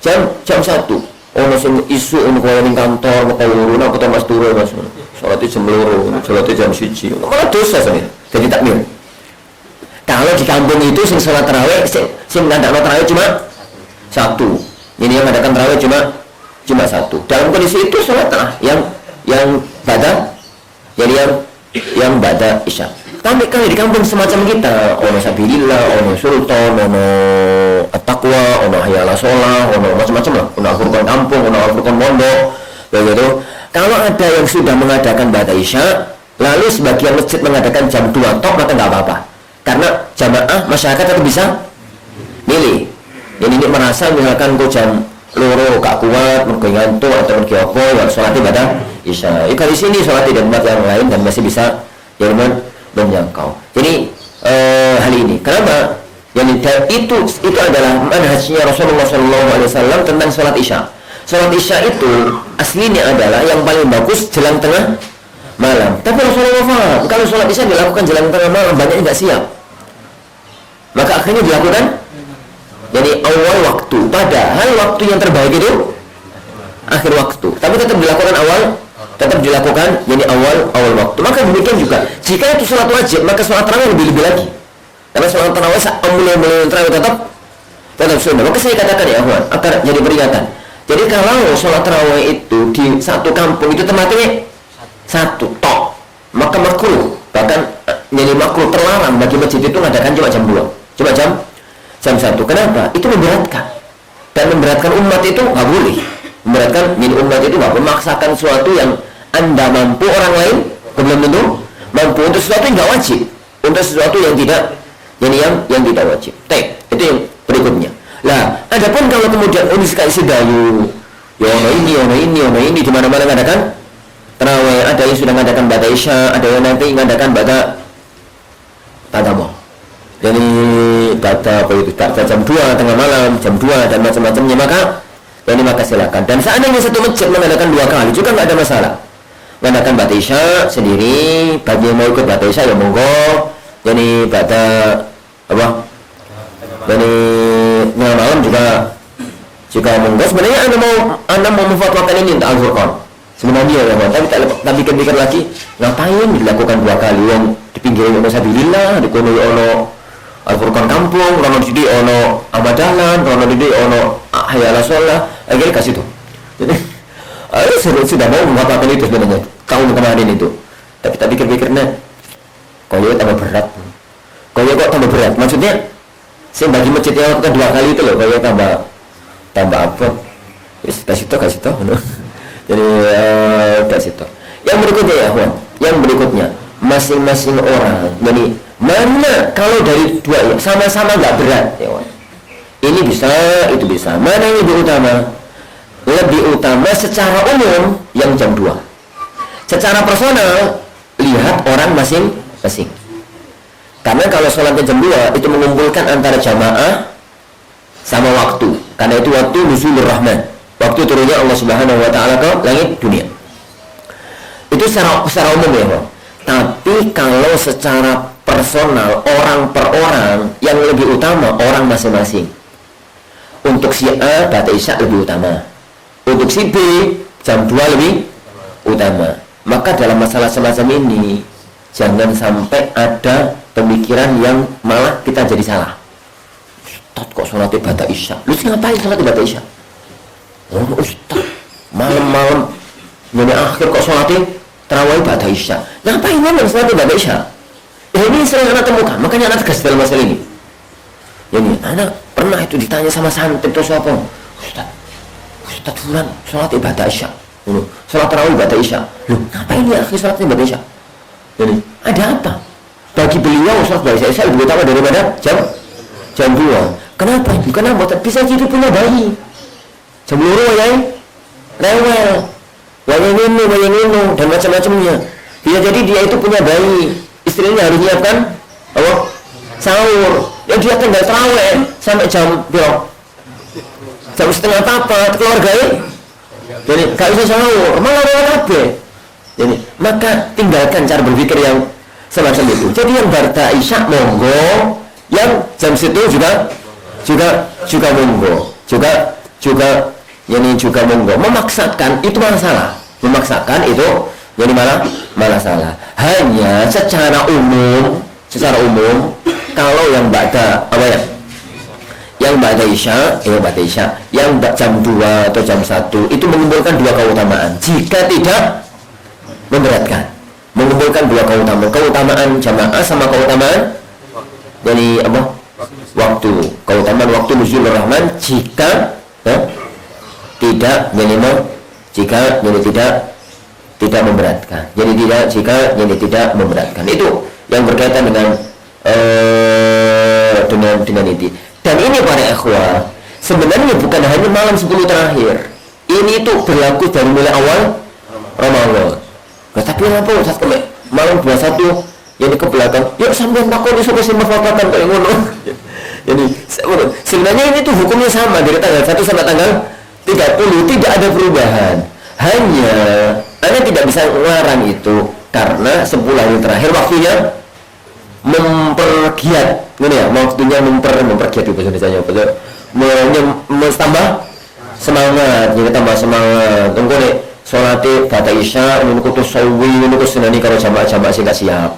Speaker 2: 1. Ono sing isu ono koyo ning kantor kok loro nang kota Mas Turu Mas. Sholatnya jam 2, sholatnya jam 1. Malah dosa sampeyan. Jadi takmir. Kalau di kampung itu sing sholat tarawih sing ngadakan tarawih cuma 1. Ini yang ngadakan tarawih cuma 1. Dalam kondisi itu sholat yang bada, jadi yang bada isya. Tapi kalau di kampung semacam kita, ono sabilillah, ono sultan, ono at-taqwa, ono hayala sholah, ono macam-macam lah, ono al-furqan kampung, ono al-furqan mondok, begitu. Kalau ada yang sudah mengadakan bada isya, lalu sebagian masjid mengadakan jam 2 tok, maka nggak apa-apa. Karena jamaah masyarakat tetap bisa milih. Jadi ini merasa misalkan kok jam loro gak kuat, mergo ngantuk atau mergo apa, ya sholatnya pada isya. Kalau di sini sholat di tempat yang lain dan masih bisa jadi menjangkau. Jadi hal ini kenapa? Jadi itu adalah manhajnya Rasulullah SAW tentang sholat isya. Sholat isya itu aslinya adalah yang paling bagus jelang tengah malam. Tapi Rasulullah faham kalau sholat isya dilakukan jelang tengah malam banyak yang tidak siap. Maka akhirnya dilakukan jadi awal waktu. Padahal waktu yang terbaik itu akhir waktu. Tapi tetap dilakukan jadi awal waktu. Maka demikian juga jika itu sholat wajib, maka sholat tarawih lebih lagi. Karena sholat tarawih mulai tarawih tetap sunnah. Maka saya katakan agar jadi peringatan. Jadi kalau sholat tarawih itu di satu kampung itu tempatnya 1 tok, maka makruh. Bahkan jadi makruh terlarang bagi masjid itu mengadakan cuma jam 2, cuma jam 1. Kenapa? Itu memberatkan. Dan memberatkan umat itu nggak boleh. Memberatkan umat itu nggak memaksakan sesuatu yang Anda mampu, orang lain belum tentu mampu, untuk sesuatu yang nggak wajib, untuk sesuatu yang tidak, jadi yang tidak wajib. Itu yang berikutnya. Lah, adapun kalau kemudian sekali sedayu, ya ono ini di mana-mana ngadakan tarawih, ada yang sudah ngadakan ba'da isya, ada yang nanti ngadakan ba'da mau. Jadi ba'da jam 2 tengah malam, jam 2 dan macam-macamnya, maka silakan. Dan seandainya satu masjid mengadakan 2 kali juga nggak ada masalah. Mengadakan ba'da isya sendiri, bagi yang mau ikut ba'da isya ya monggo. Jadi ba'da jadi tengah malam juga monggo. Sebenarnya anda mau memfatwakan ini untuk Al-Furqan sebenarnya ya, tapi pikir lagi, ngapain dilakukan 2 kali? Yang di pinggir ono sabilillah, di kono ono Al-Furqan kampung, ono di ono abadalan, ono di ono hayala sholah, akhirnya kasih tuh. Jadi sudah mau memfatwakan itu sebenarnya tahun kemarin itu, tapi pikir-pikirnya kok tambah berat. Maksudnya saya bagi masjid yang lakukan 2 kali itu loh, kok tambah apa? Kasih toh. Jadi kasih toh. Yang berikutnya masing-masing orang. Jadi mana kalau dari 2 sama-sama nggak berat, ini bisa, itu bisa. Mana yang lebih utama? Lebih utama secara umum yang jam 2. Secara personal lihat orang masing-masing. Karena kalau sholatnya jam 2 itu mengumpulkan antara jamaah sama waktu. Karena itu waktu nuzulur rahman, waktu turunnya Allah Subhanahu wa taala ke langit dunia. Itu secara umum ya, Bang. Tapi kalau secara personal, orang per orang, yang lebih utama orang masing-masing. untuk si A ba'da isya lebih utama, untuk si B jam 2 lebih utama. Maka dalam masalah semacam ini jangan sampai ada pemikiran yang malah kita jadi salah. Ustaz kok sholatnya ba'da isya, lu ngapain sholatnya ba'da isya? Oh Ustaz, malam-malam jadi akhir kok sholatnya tarawih ba'da isya, ngapain memang sholatnya ba'da isya? Ini sering anak temukan, makanya anak tegas dalam masalah ini. Ini anak pernah itu ditanya sama santri terus apa? Ustaz Fulan sholat ba'da isya, sholat tarawih ba'da isya. Loh, ngapain ya akhir sholatnya ba'da isya? Jadi ada apa? Bagi beliau sholat ba'da isya lebih utama daripada jam 2. Kenapa? Kenapa? Bisa jadi punya bayi. Jam 2 ya, rewel, wayang ini dan macam-macamnya. Bisa jadi dia itu punya bayi, istrinya harus nyiapkan apa? Sahur. Ya dia tinggal terawih sampai jam berapa? Jam setengah apa keluarganya? Jadi gak bisa sahur, malah rewel kabeh. Jadi maka tinggalkan cara berpikir yang semacam itu. Jadi yang ba'da isya monggo, yang jam situ juga monggo, juga monggo. Memaksakan itu malah salah. Memaksakan itu jadi malah salah. Hanya secara umum kalau yang ba'da apa ya? Yang ba'da isya, yang jam 2 atau jam 1 itu mengumpulkan dua keutamaan. Jika tidak memberatkan, mengumpulkan dua keutamaan jamaah sama keutamaan dari apa? Waktu, keutamaan waktu nuzulur rahman jika tidak tidak memberatkan. Jadi tidak memberatkan. Itu yang berkaitan dengan ini. Dan ini para ikhwah, sebenarnya bukan hanya malam 10 terakhir. Ini itu berlaku dari mulai awal Ramadan. Tapi apa Ustaz malam 21 jadi ke belakang, yuk sambil takut disuruh simpan fakatan kayak ngono. Jadi sebenarnya ini tuh hukumnya sama dari tanggal 1 sampai tanggal 30, tidak ada perubahan. Hanya Anda tidak bisa melarang itu karena 10 hari terakhir waktunya mempergiat, waktunya mempergiat itu bahasa Indonesia tambah semangat, jadi tambah semangat. Tunggu nih, sholatnya ba'da isya, menurut sawi, menurut senani kalau jamaah sih nggak siap.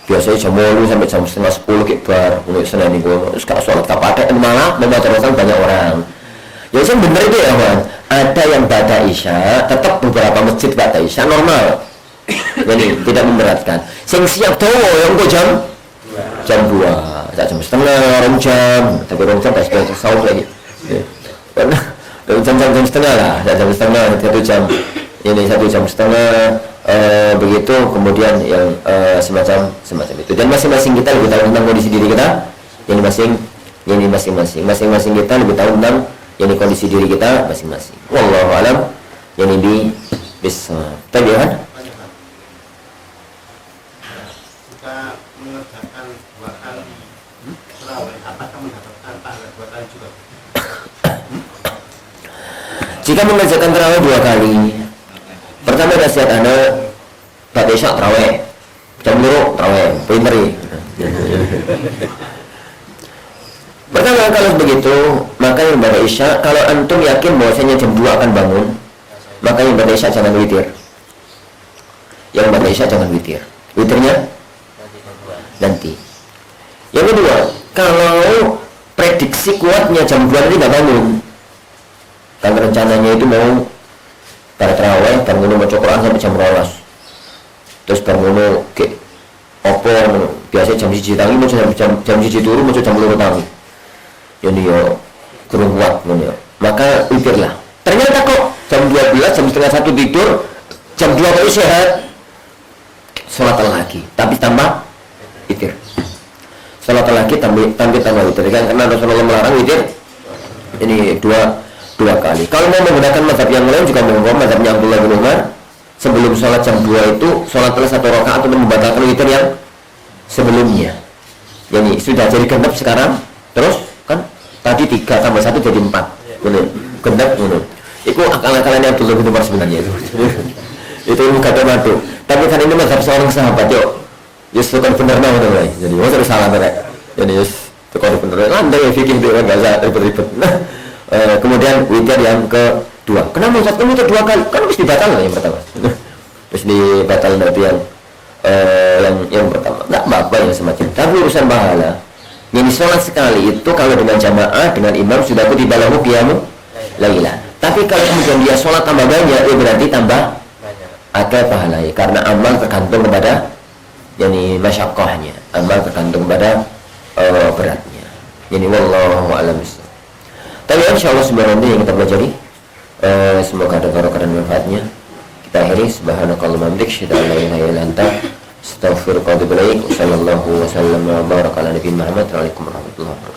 Speaker 2: Biasanya jam 8 sampai jam setengah 10 kibar, menurut senani gue. Terus kalau sholat kapatek malah membatalkan banyak orang. Ya sih bener itu ya Wan. Ada yang ba'da isya, tetap beberapa masjid ba'da isya normal. Jadi tidak memberatkan. Sing siap tahu yang kok jam 2, jam setengah, jam, tapi jam pas kita sahur lagi. Karena jam setengah lah, jam setengah, 1 jam. Ini 1 jam setengah, begitu. Kemudian yang semacam itu. Dan masing-masing kita lebih tahu tentang kondisi diri kita. Masing-masing kita lebih tahu tentang kondisi diri kita masing-masing. Wallahu a'lam. Yang ini bisa. Tadi kan?
Speaker 3: Mengerjakan 2 kali terawih, apakah mendapatkan pahala 2 kali juga?
Speaker 2: Jika mengerjakan terawih 2 kali, pertama nasihat Anda ba'da isya terawih, jam 2 terawih, pinter ya. Pertama kalau begitu, maka yang ba'da isya, kalau antum yakin bahwasanya jam 2 akan bangun, maka yang ba'da isya jangan witir. Yang ba'da isya jangan witir. Witirnya nanti. Yang kedua, kalau prediksi kuatnya jam 2 nanti nggak bangun, kalau rencananya itu mau pada terawih, bangun mau Quran sampai jam 12, terus bangun ke opo, biasa jam 1 tangi, mau jam 1 turun, mau jam 2 tangi, jadi yo kurang kuat, maka witirlah. Ternyata kok jam 12, jam setengah 1 tidur, jam 2 baru sehat, sholat lagi, tapi tambah witir. Sholat lagi tambah witir kan, karena Rasulullah melarang witir ini dua kali. Kalau mau menggunakan mazhab yang lain juga monggo, mazhabnya Abdullah bin Umar, sebelum sholat jam 2 itu sholat plus 1 rakaat untuk membatalkan witir yang sebelumnya. Jadi sudah jadi genap sekarang, terus kan tadi 3 tambah 1 jadi 4, benar? Genap benar. Itu akal-akalannya Abdullah bin Umar sebenarnya itu. Itu ilmu kata madu. Tapi kan ini mazhab seorang sahabat yuk. Justru kan benar nama mulai. Jadi harus salah mereka. Jadi Itu kalau bener landai fikih itu nggak usah ribet-ribet. Nah, kemudian witir yang kedua. Kenapa Ustaz kamu witir 2 kali? Kan mesti batal yang pertama. Mesti batal itu yang pertama. Nggak apa-apa yang semacam. Tapi urusan pahala. Yang sholat sekali itu kalau dengan jamaah dengan imam sudah kutiba lahu qiyamu lailah. Tapi kalau kemudian dia sholat tambah banyak, ya berarti tambah ada pahalanya. Karena amal tergantung kepada yani masyaqqahnya. Amal tergantung kepada beratnya. Yani wallahu a'lam bishawab. Tapi insyaallah sebenarnya yang kita pelajari semoga ada barokah dan manfaatnya. Kita akhiri subhanakallahumma wa bihamdika la ilaha illa anta astaghfiruka wa atubu ilaik. Sallallahu wasallam wa baraka ala nabiyina Muhammad. Waalaikumsalam warahmatullahi wabarakatuh.